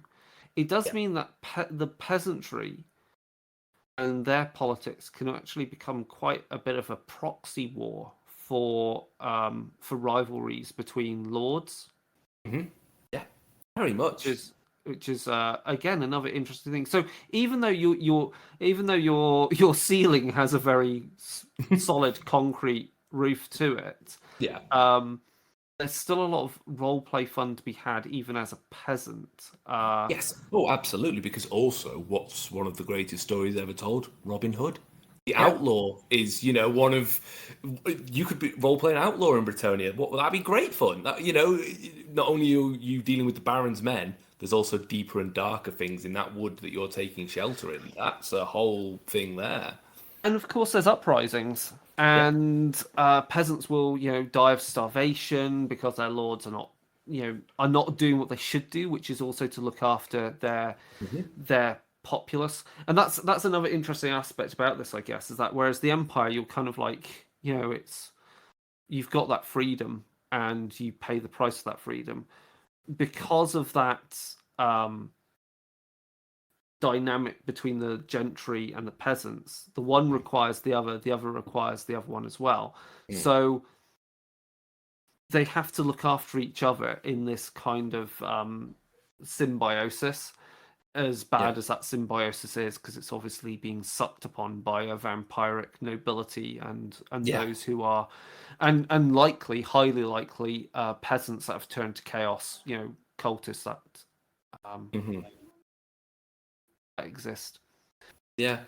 It does mean that the peasantry and their politics can actually become quite a bit of a proxy war for rivalries between lords. Yeah, very much. Which is again another interesting thing. So even though your ceiling has a very solid concrete roof to it, Yeah. there's still a lot of role play fun to be had even as a peasant. Yes. Oh, absolutely. Because also, what's one of the greatest stories ever told? Robin Hood. The outlaw is, one of. You could be role playing outlaw in Bretonnia. That'd be great fun. Not only are you dealing with the Baron's men, there's also deeper and darker things in that wood that you're taking shelter in. That's a whole thing there. And of course, there's uprisings, and peasants will, die of starvation because their lords are not doing what they should do, which is also to look after their populace. And that's another interesting aspect about this, I guess, is that whereas the Empire, you're kind of like, you've got that freedom and you pay the price for that freedom. Because of that dynamic between the gentry and the peasants, the one requires the other requires the other one as well. So they have to look after each other in this kind of symbiosis, as bad as that symbiosis is, because it's obviously being sucked upon by a vampiric nobility and those who are and highly likely peasants that have turned to chaos, cultists that that exist. Yeah.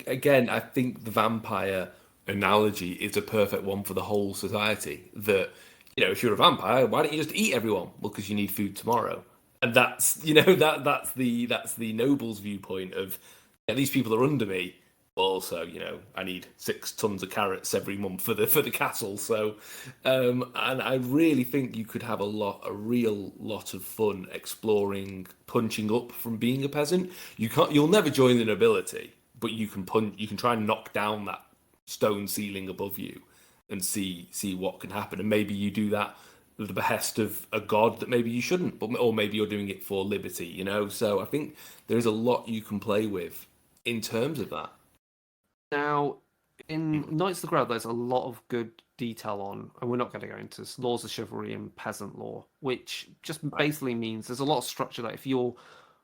Again, I think the vampire analogy is a perfect one for the whole society. That, if you're a vampire, why don't you just eat everyone? Well, because you need food tomorrow. And that's that's the noble's viewpoint of, these people are under me. Also, I need 6 tons of carrots every month for the castle. So, and I really think you could have a real lot of fun exploring punching up from being a peasant. You'll never join the nobility, but you can try and knock down that stone ceiling above you and see what can happen. And maybe you do that at the behest of a god that maybe you shouldn't, or maybe you're doing it for liberty. So I think there's a lot you can play with in terms of that. Now, in Knights of the Grail, there's a lot of good detail on, and we're not going to go into this, laws of chivalry and peasant law, which just basically means there's a lot of structure that if you're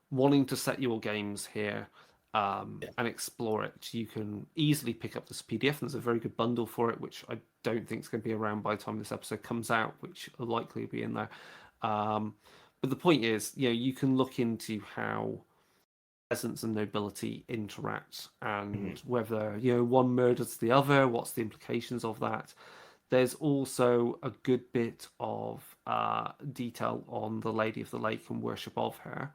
wanting to set your games here and explore it, you can easily pick up this PDF. There's a very good bundle for it, which I don't think is going to be around by the time this episode comes out, which will likely be in there. But the point is, you can look into how peasants and nobility interact and whether one murders the other, what's the implications of that. There's also a good bit of detail on the Lady of the Lake and worship of her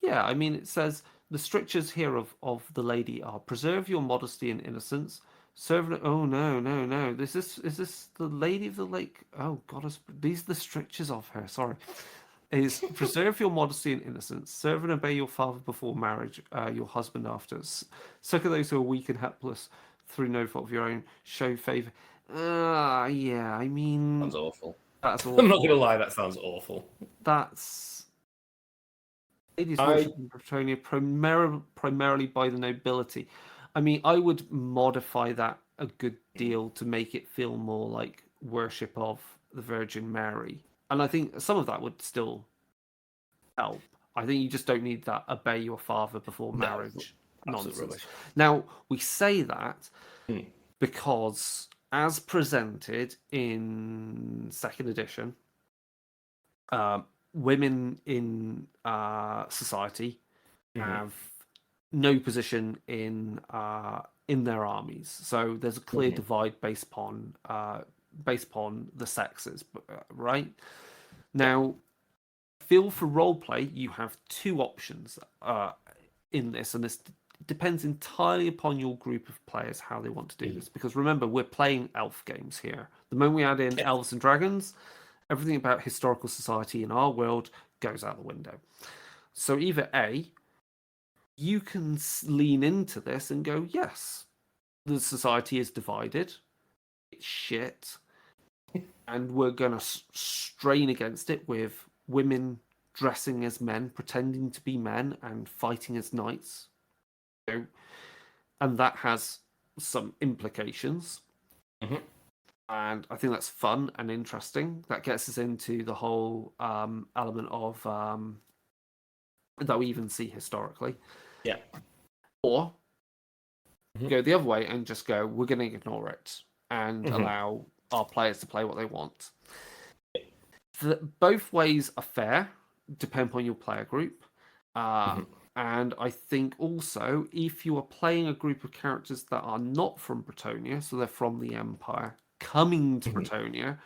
it says the strictures here of the lady are: preserve your modesty and innocence, serve. Oh no, is this the Lady of the Lake? Oh god, these are the strictures of her, sorry. Is preserve your modesty and innocence, serve and obey your father before marriage, your husband after. Succor those who are weak and helpless through no fault of your own. Show favour. Sounds awful. That's awful. I'm not going to lie, that sounds awful. That's ladies worship in Bretonnia primarily by the nobility. I mean, I would modify that a good deal to make it feel more like worship of the Virgin Mary. And I think some of that would still help. I think you just don't need that obey your father before marriage nonsense. Now, we say that because as presented in 2nd edition, women in society have no position in their armies. So there's a clear divide based upon the sexes, right? Now, feel for roleplay, you have 2 options in this, and this depends entirely upon your group of players how they want to do this. Because remember, we're playing elf games here. The moment we add in elves and dragons, everything about historical society in our world goes out the window. So either A, you can lean into this and go, yes, the society is divided, it's shit, and we're going to strain against it with women dressing as men, pretending to be men, and fighting as knights. And that has some implications. And I think that's fun and interesting. That gets us into the whole element of that we even see historically. Yeah. Or go the other way and just go, we're going to ignore it and allow our players to play what they want. Both ways are fair, depend upon your player group. And I think also, if you are playing a group of characters that are not from Bretonnia, so they're from the Empire, coming to Bretonnia,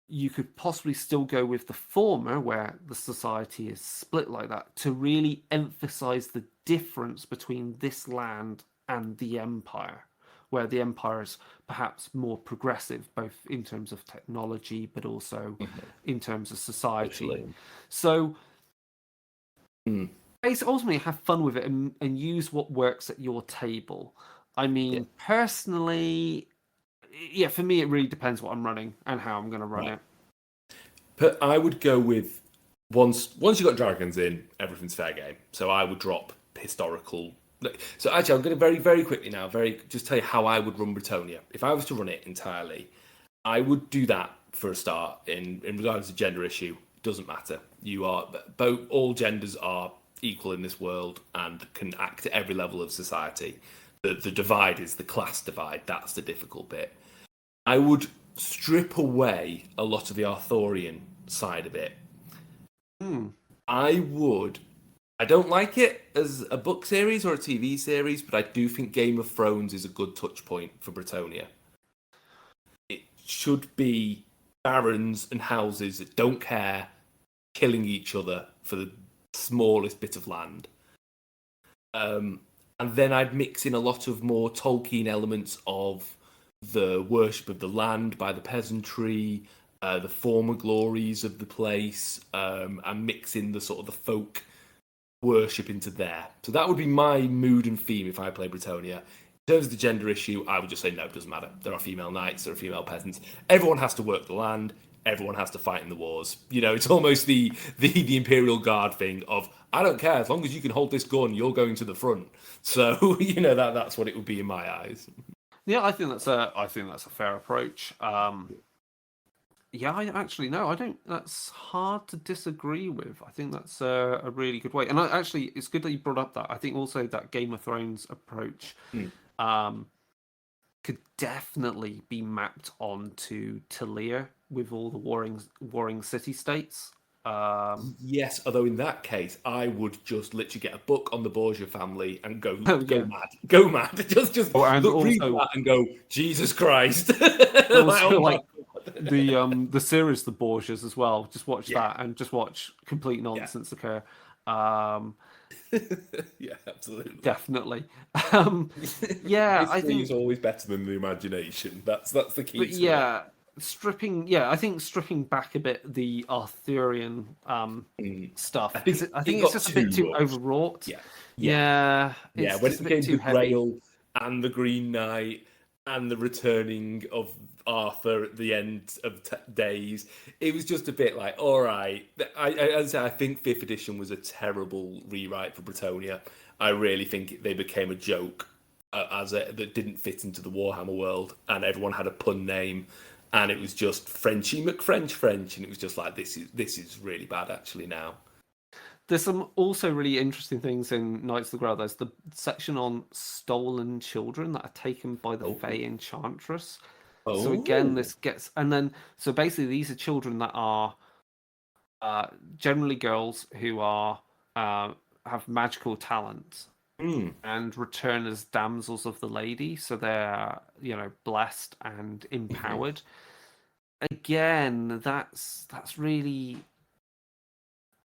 you could possibly still go with the former, where the society is split like that, to really emphasize the difference between this land and the Empire, where the Empire is perhaps more progressive, both in terms of technology, but also in terms of society. Absolutely. So basically, ultimately, have fun with it and use what works at your table. I mean, personally, yeah, for me, it really depends what I'm running and how I'm going to run it. But I would go with once you got dragons in, everything's fair game. So I would drop historical. So actually, I'm going to very, very quickly now, just tell you how I would run Bretonnia. If I was to run it entirely, I would do that for a start. In regards to gender issue, doesn't matter. You are both. All genders are equal in this world and can act at every level of society. The divide is the class divide. That's the difficult bit. I would strip away a lot of the Arthurian side of it. I don't like it as a book series or a TV series, but I do think Game of Thrones is a good touch point for Bretonnia. It should be barons and houses that don't care, killing each other for the smallest bit of land. And then I'd mix in a lot of more Tolkien elements of the worship of the land by the peasantry, the former glories of the place, and mix in the sort of the folk worship into there. So that would be my mood and theme if I play Bretonnia. In terms of the gender issue, I would just say no, it doesn't matter. There are female knights, there are female peasants. Everyone has to work the land. Everyone has to fight in the wars. You know, it's almost the Imperial Guard thing of, I don't care, as long as you can hold this gun, you're going to the front. So, you know, that's what it would be in my eyes. Yeah, I think that's a fair approach. Yeah, I don't. That's hard to disagree with. I think that's a really good way. And actually, it's good that you brought up that. I think also that Game of Thrones approach could definitely be mapped onto Talia with all the warring city-states. Yes, although in that case, I would just literally get a book on the Borgia family and go mad. Just read that and go, Jesus Christ. Also, like the series The Borgias as well. Just watch that and just watch complete nonsense occur. Yeah, absolutely. Definitely. I think it's always better than the imagination. That's the key. But I think stripping back a bit the Arthurian stuff. I think it's just a bit too overwrought. Yeah. When it became the heavy. Grail and the Green Knight and the returning of Arthur at the end of days, it was just a bit like, all right. As I say, I think 5th edition was a terrible rewrite for Bretonnia. I really think they became a joke that didn't fit into the Warhammer world, and everyone had a pun name. And it was just Frenchy McFrench, and it was just like, this is really bad actually now. There's some also really interesting things in Knights of the Grail. There's the section on stolen children that are taken by the Fey Enchantress. So again, so basically these are children that are generally girls who are have magical talent and return as damsels of the lady. So they're, blessed and empowered. Again, that's really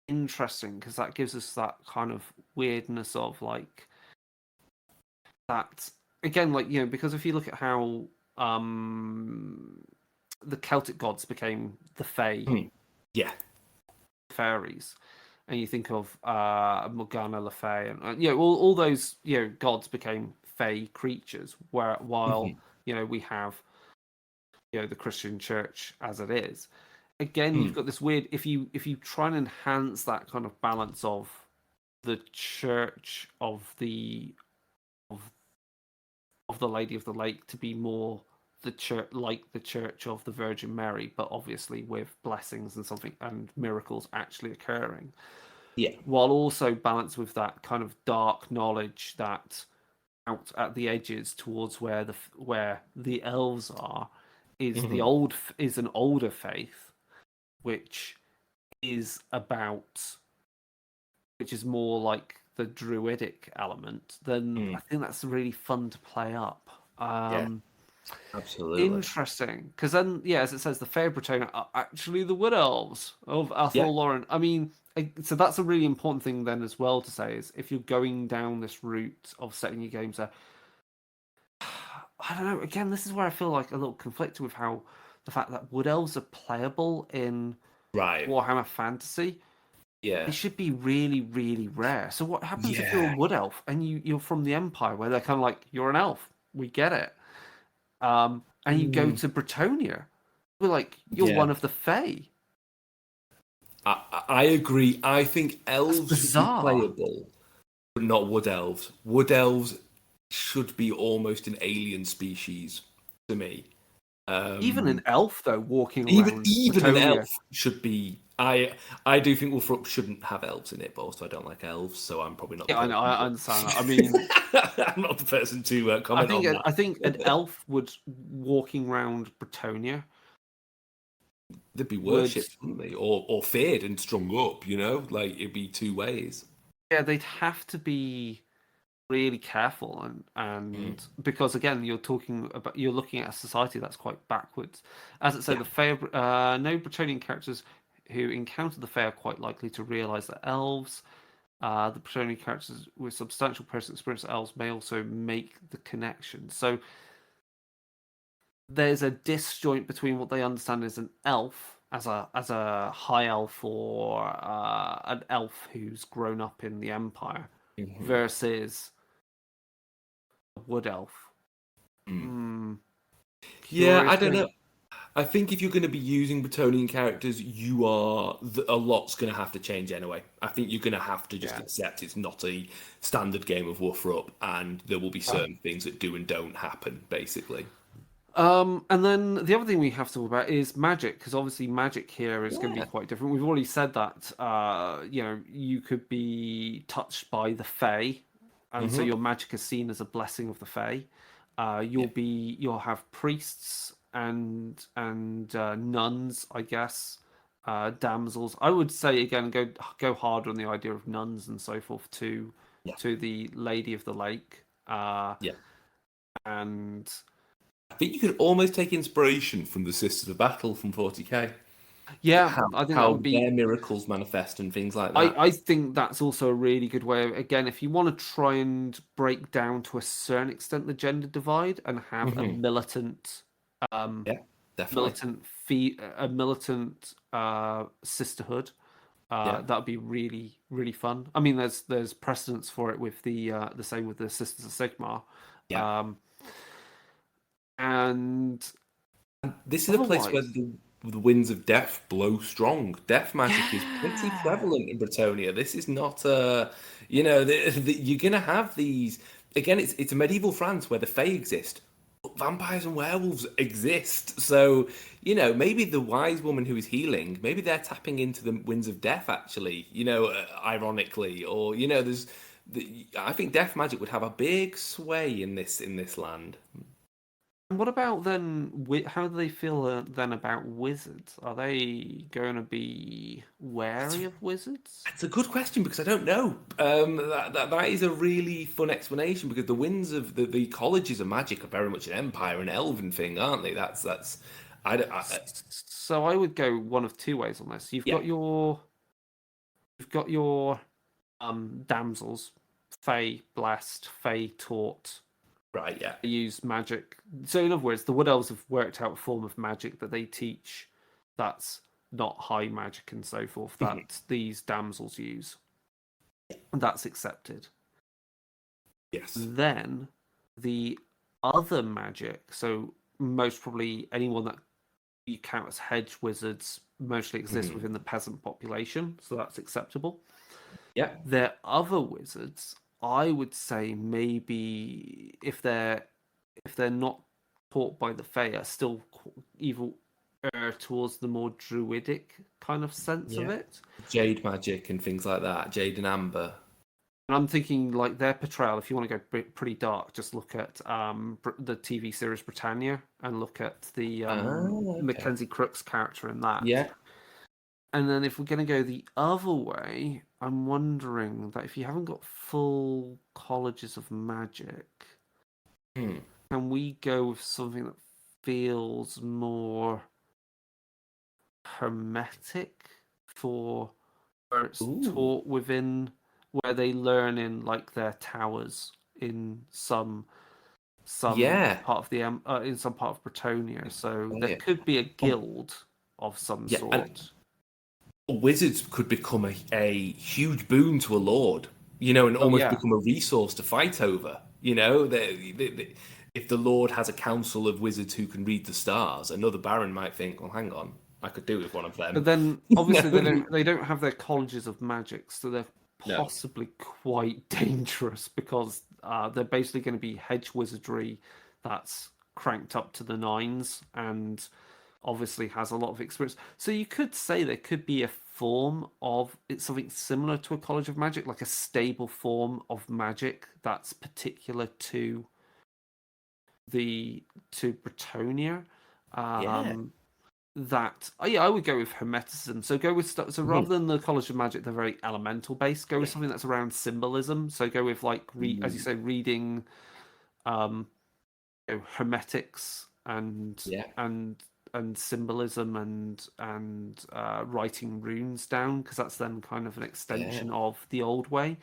interesting because that gives us that kind of weirdness of like that again, like, because if you look at how the Celtic gods became the Fae, fairies, and you think of Morgana Le Fay, and all those gods became Fae creatures. While we have the Christian Church as it is. Again, you've got this weird. If you try and enhance that kind of balance of the Church of the Lady of the Lake to be more the church, like the Church of the Virgin Mary, but obviously with blessings and miracles actually occurring. Yeah. While also balanced with that kind of dark knowledge that out at the edges towards where the elves are is an older faith, which is more like the druidic element. Then I think that's really fun to play up. Absolutely interesting, because then as it says, the Fae Bretonnia are actually the Wood Elves of Athol Lauren. I mean, so that's a really important thing then as well to say, is if you're going down this route of setting your games there, I don't know, again, this is where I feel like a little conflicted with how the fact that Wood Elves are playable in Warhammer Fantasy. Yeah, it should be really, really rare. So what happens if you're a Wood Elf and you're from the Empire, where they're kind of like, you're an elf, we get it. and you go to Bretonnia. We're like, you're one of the Fae. I agree. I think elves should be bizarre. playable, but not wood elves. Wood elves should be almost an alien species to me. Even an elf, though, walking Even around an Bretonnia. elf should be. I do think Wolfrup shouldn't have elves in it, but also I don't like elves, so I'm probably not. Yeah, I know. I understand that. I mean, I'm not the person to comment on that. I think an elf would walking around Bretonnia. They'd be worshipped, wouldn't they? Or feared and strung up, Like, it'd be two ways. Yeah, they'd have to be really careful and because again you're looking at a society that's quite backwards. As it said, the Fae, no Bretonnian characters who encounter the Fae are quite likely to realize that elves, the Bretonnian characters with substantial personal experience of elves may also make the connection. So there's a disjoint between what they understand as an elf, as a high elf, or an elf who's grown up in the Empire, versus a wood elf. Yeah, I don't know. I think if you're going to be using Bretonnian characters, a lot's going to have to change anyway. I think you're going to have to just accept it's not a standard game of Wolfrup, and there will be certain things that do and don't happen, basically. And then the other thing we have to talk about is magic, because obviously magic here is going to be quite different. We've already said that you could be touched by the Fae, and so your magic is seen as a blessing of the Fae. You'll have priests and nuns, I guess, damsels. I would say again go harder on the idea of nuns and so forth to the Lady of the Lake. And I think you could almost take inspiration from the Sisters of Battle from 40k. Yeah, I think that would be their miracles manifest and things like that. I think that's also a really good way. Again, if you want to try and break down to a certain extent the gender divide and have a militant, militant sisterhood, that would be really, really fun. I mean, there's precedence for it with the same with the Sisters of Sigmar. And this is a place where the winds of death blow strong. Death magic is pretty prevalent in Bretonnia. This is not you're gonna have these again. It's a medieval France where the Fae exist, but vampires and werewolves exist. So maybe the wise woman who is healing, maybe they're tapping into the winds of death. Actually, ironically, or I think death magic would have a big sway in this land. What about then? How do they feel then about wizards? Are they going to be wary of wizards? That's a good question because I don't know. That is a really fun explanation because the winds of the colleges of magic are very much an empire and elven thing, aren't they? So I would go one of two ways on this. You've got your damsels, Fae blessed, Fae taught. Right, yeah. They use magic. So in other words, the Wood Elves have worked out a form of magic that they teach that's not high magic and so forth, that these damsels use. And that's accepted. Yes. Then the other magic, so most probably anyone that you count as hedge wizards mostly exists within the peasant population, so that's acceptable. Yeah. Their other wizards, I would say maybe if they're not taught by the Fae, are still evil towards the more druidic kind of sense of it. Jade magic and things like that, jade and amber. And I'm thinking like their portrayal. If you want to go pretty dark, just look at the TV series Bretonnia and look at the Mackenzie Crook's character in that. Yeah. And then if we're going to go the other way, I'm wondering that if you haven't got full colleges of magic, can we go with something that feels more hermetic for where it's taught within, where they learn in like their towers in some part of the in some part of Bretonnia. So there could be a guild of some sort. Wizards could become a huge boon to a lord, and almost become a resource to fight over. if the Lord has a council of wizards who can read the stars, another Baron might think, well, hang on, I could do with one of them. But then obviously No. they don't have their colleges of magic, so they're No. possibly quite dangerous because they're basically going to be hedge wizardry that's cranked up to the nines and obviously has a lot of experience. So you could say there could be a form of it's something similar to a college of magic, like a stable form of magic that's particular to Bretonnia. Yeah. That yeah, I would go with hermeticism. So go with stuff. So rather than the College of Magic, they're very elemental based. Go with something that's around symbolism. So go with like as you say, reading, hermetics Yeah. and symbolism and writing runes down because that's then kind of an extension of the old way.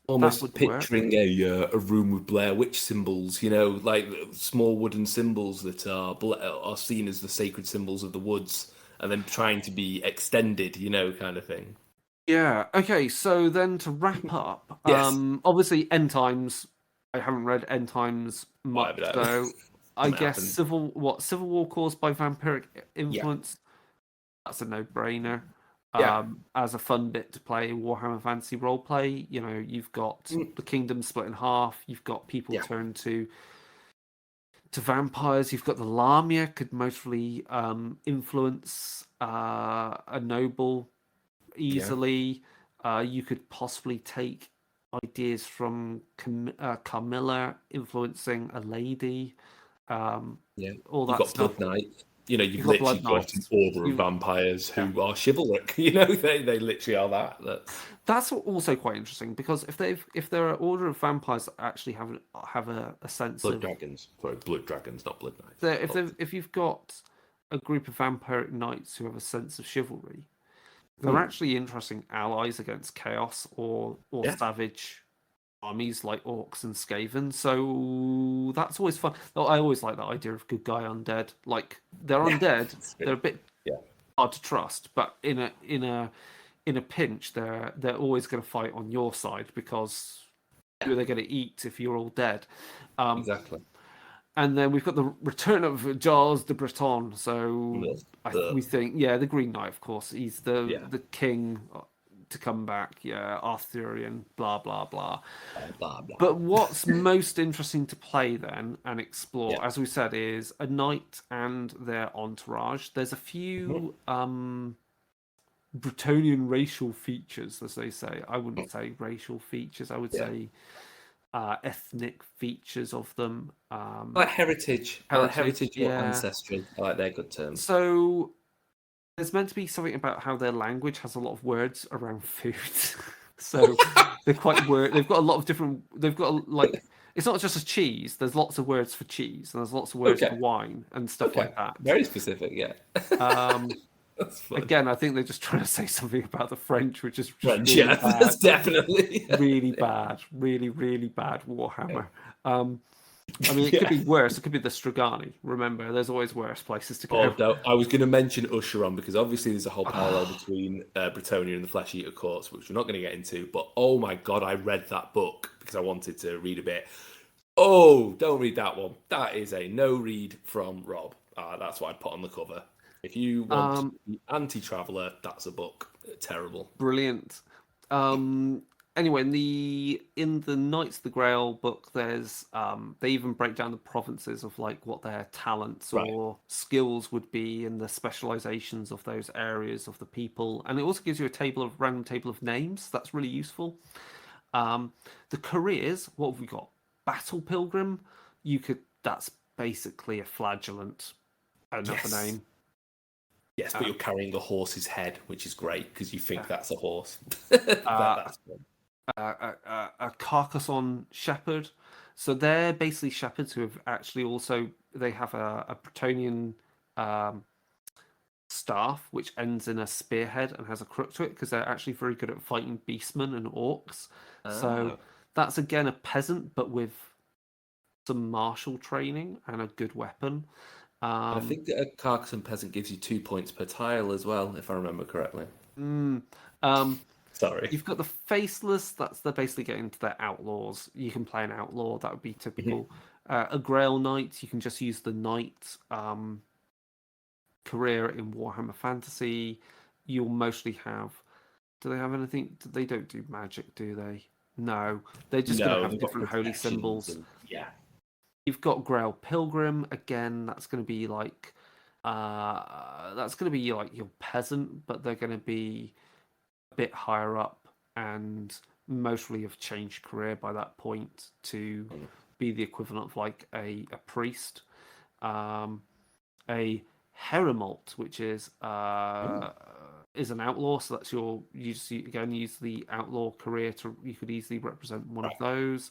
Almost would picturing a room with Blair Witch symbols, like small wooden symbols that are seen as the sacred symbols of the woods, and then trying to be extended, kind of thing. Yeah. Okay. So then to wrap up, Yes. obviously end times. I haven't read end times much, Whatever. so I guess happened. civil war caused by vampiric influence. That's a no-brainer. Yeah. As a fun bit to play Warhammer Fantasy roleplay, you've got the kingdom split in half. You've got people turned to vampires. You've got the Lamia could mostly influence a noble easily. You could possibly take ideas from Carmilla influencing a lady. All You've that got stuff. Blood Knights. You've got literally Blood got an Knights. order of vampires who are chivalric. They literally are that. That's also quite interesting because if there are order of vampires that actually have a sense Blood of dragons. Sorry, blood dragons, not blood knights. if you've got a group of vampiric knights who have a sense of chivalry, they're actually interesting allies against chaos or savage armies like orcs and skaven. So that's always fun. I always like that idea of good guy undead. Like they're undead, they're a bit hard to trust, but in a pinch, they're always going to fight on your side because who are they going to eat if you're all dead? Exactly. And then we've got the return of Giles de Breton. So we think, the Green Knight, of course, he's the king to come back. Yeah, Arthurian, blah blah blah. Blah, blah. But what's most interesting to play then and explore, as we said, is a knight and their entourage. There's a few Bretonnian racial features, as they say. I wouldn't say racial features. I would say ethnic features of them. Like heritage. Heritage or yeah. ancestry. I like their good terms. So there's meant to be something about how their language has a lot of words around food. So they're quite word. They've got a lot of different. They've got like it's not just a cheese. There's lots of words for cheese, and there's lots of words for wine and stuff like that. Very specific, yeah. That's fun. Again, I think they're just trying to say something about the French, which is French, really bad. that's definitely really bad, really bad Warhammer. I mean, it could be worse. It could be the Strigani. Remember, there's always worse places to go. Oh, no, I was going to mention Usheron because obviously there's a whole parallel between Bretonnia and the Flesh Eater Courts, which we're not going to get into. But oh my god, I read that book because I wanted to read a bit. Oh, don't read that one. That is a no read from Rob. That's what I put on the cover. If you want to be anti-traveller, that's a book. Terrible. Brilliant. Anyway, in the Knights of the Grail book, there's they even break down the provinces of like what their talents or skills would be and the specializations of those areas of the people, and it also gives you a random table of names. That's really useful. The careers, what have we got? Battle Pilgrim. That's basically a flagellant. Another name. Yes, but you're carrying a horse's head, which is great because you think that's a horse. That's fun. A Carcassonne shepherd. So they're basically shepherds who have actually they have a Bretonnian staff which ends in a spearhead and has a crook to it because they're actually very good at fighting beastmen and orcs. So that's again a peasant but with some martial training and a good weapon. I think that a Carcassonne peasant gives you 2 points per tile as well, if I remember correctly. So Sorry. You've got the faceless. They're basically getting to their outlaws. You can play an outlaw. That would be typical. A Grail Knight. You can just use the knight career in Warhammer Fantasy. You'll mostly have. Do they have anything? They don't do magic, do they? No, they're just going to have they've got different holy protections symbols. and- yeah. You've got Grail Pilgrim again. That's going to be like, your peasant, but they're going to be a bit higher up and mostly have changed career by that point to be the equivalent of like a priest. A Heremolt, which is an outlaw, so that's you again use the outlaw career to you could easily represent one of those.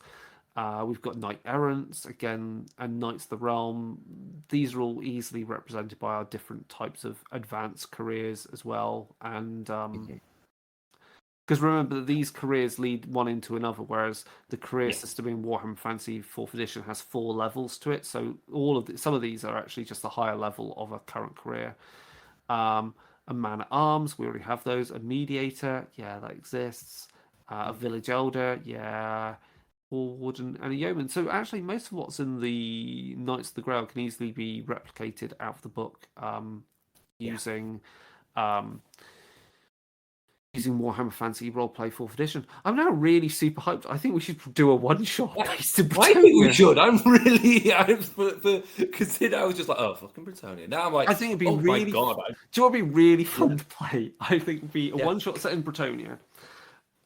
We've got Knight Errants again, and Knights of the Realm. These are all easily represented by our different types of advanced careers as well, and because remember that these careers lead one into another, whereas the career system in Warhammer Fantasy 4th Edition has 4 levels to it. So some of these are actually just a higher level of a current career. A Man at Arms, we already have those. A Mediator, yeah, that exists. A Village Elder, yeah. Warwood and a Yeoman. So actually, most of what's in the Knights of the Grail can easily be replicated out of the book using Warhammer Fantasy Roleplay 4th Edition. I'm now really super hyped. I think we should do a one-shot based in I think we Bretonnia. should. Because I was just like, oh, fucking Bretonnia. Now I'm like, I think it'd be oh really. my god. Do you know what would be really fun to play? I think it'd be a one-shot set in Bretonnia,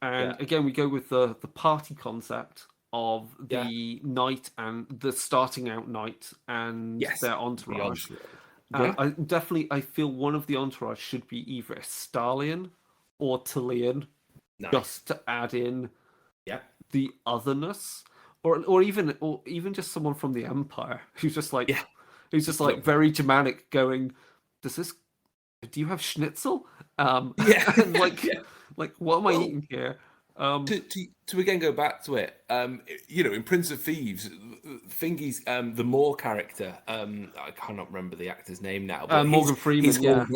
and again we go with the party concept of the knight and the starting out knight and their entourage. I feel one of the entourage should be either a Stalion or Talion, just to add in the otherness, or even just someone from the Empire who's just like very Germanic, going, do you have schnitzel? And like what am I eating here? To again go back to it, in Prince of Thieves, Fingy's the Moor character, I cannot remember the actor's name now, but Morgan Freeman,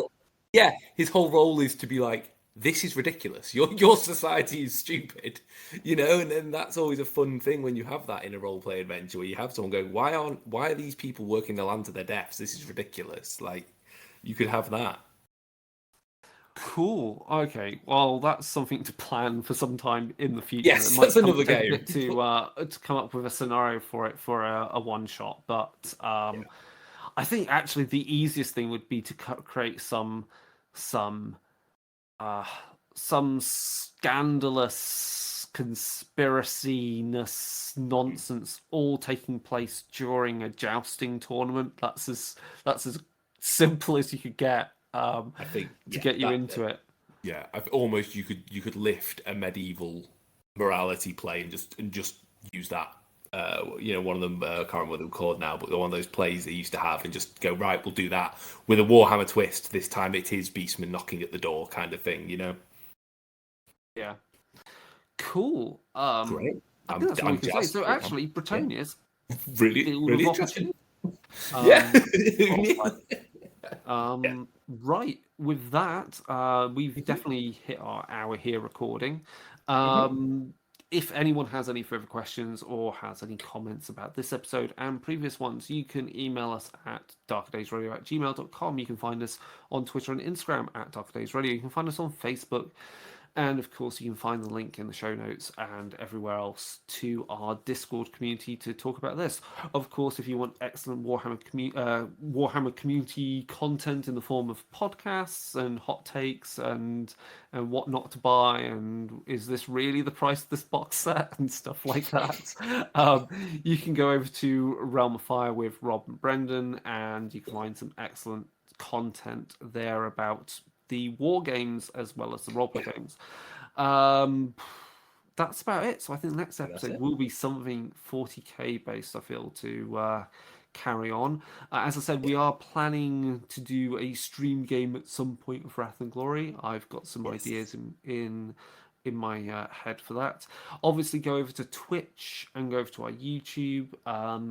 his whole role is to be like, this is ridiculous. Your society is stupid, and then that's always a fun thing when you have that in a role play adventure where you have someone going, why are these people working the land to their deaths? This is ridiculous. Like, you could have that. Cool. Okay. Well, that's something to plan for some time in the future. Yes, that's another game. To come up with a scenario for it for a one shot. But I think actually the easiest thing would be to create some scandalous conspiracy-ness nonsense all taking place during a jousting tournament. That's as simple as you could get. I think to get you into it. Yeah, almost you could lift a medieval morality play and just use that. One of them, I can't remember what they're called now, but one of those plays they used to have, and just go, right, we'll do that with a Warhammer twist. This time it is Beastman knocking at the door, kind of thing, Yeah. Cool. Great. I think that's all we can say. So actually, Bretonnia's really interesting. Right. With that, we've definitely hit our hour here recording. If anyone has any further questions or has any comments about this episode and previous ones, you can email us at darkerdaysradio@gmail.com. You can find us on Twitter and Instagram at darkerdaysradio. You can find us on Facebook. And of course, you can find the link in the show notes and everywhere else to our Discord community to talk about this. Of course, if you want excellent Warhammer community content in the form of podcasts and hot takes and what not to buy, and is this really the price of this box set and stuff like that, you can go over to Realm of Fire with Rob and Brendan, and you can find some excellent content there about the war games as well as the roleplay games. That's about it. So I think the next episode will be something 40k based, I feel, to carry on. As I said, we are planning to do a stream game at some point of Wrath and Glory. I've got some ideas in in my head for that. Obviously, go over to Twitch and go over to our YouTube.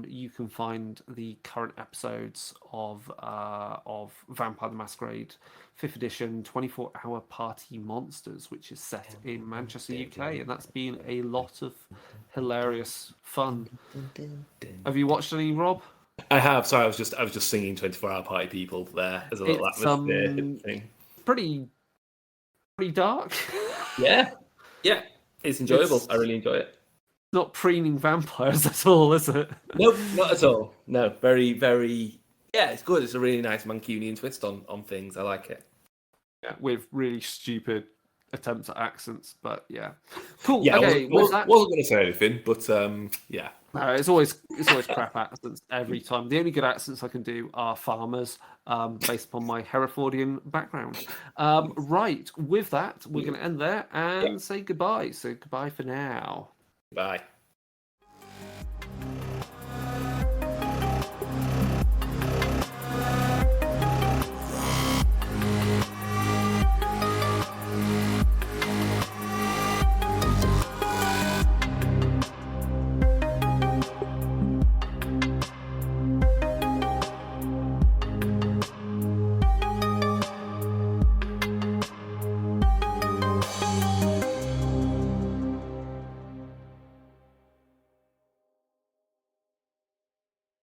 You can find the current episodes of Vampire the Masquerade 5th edition 24-hour party monsters, which is set in Manchester, UK, and that's been a lot of hilarious fun. Have you watched any, Rob? I have. Sorry, I was just singing 24-hour party people there as a little atmosphere thing. Pretty dark. Yeah, it's enjoyable. I really enjoy it. Not preening vampires at all, is it? Nope, not at all. No, very, very. Yeah, it's good. It's a really nice Mancunian twist on things. I like it. Yeah, with really stupid attempts at accents, but yeah, cool. Yeah, Okay, I wasn't going to say anything, but yeah. No, it's always crap accents every time. The only good accents I can do are farmers, based upon my Herefordian background. Right, with that, we're going to end there and say goodbye. So goodbye for now. Bye.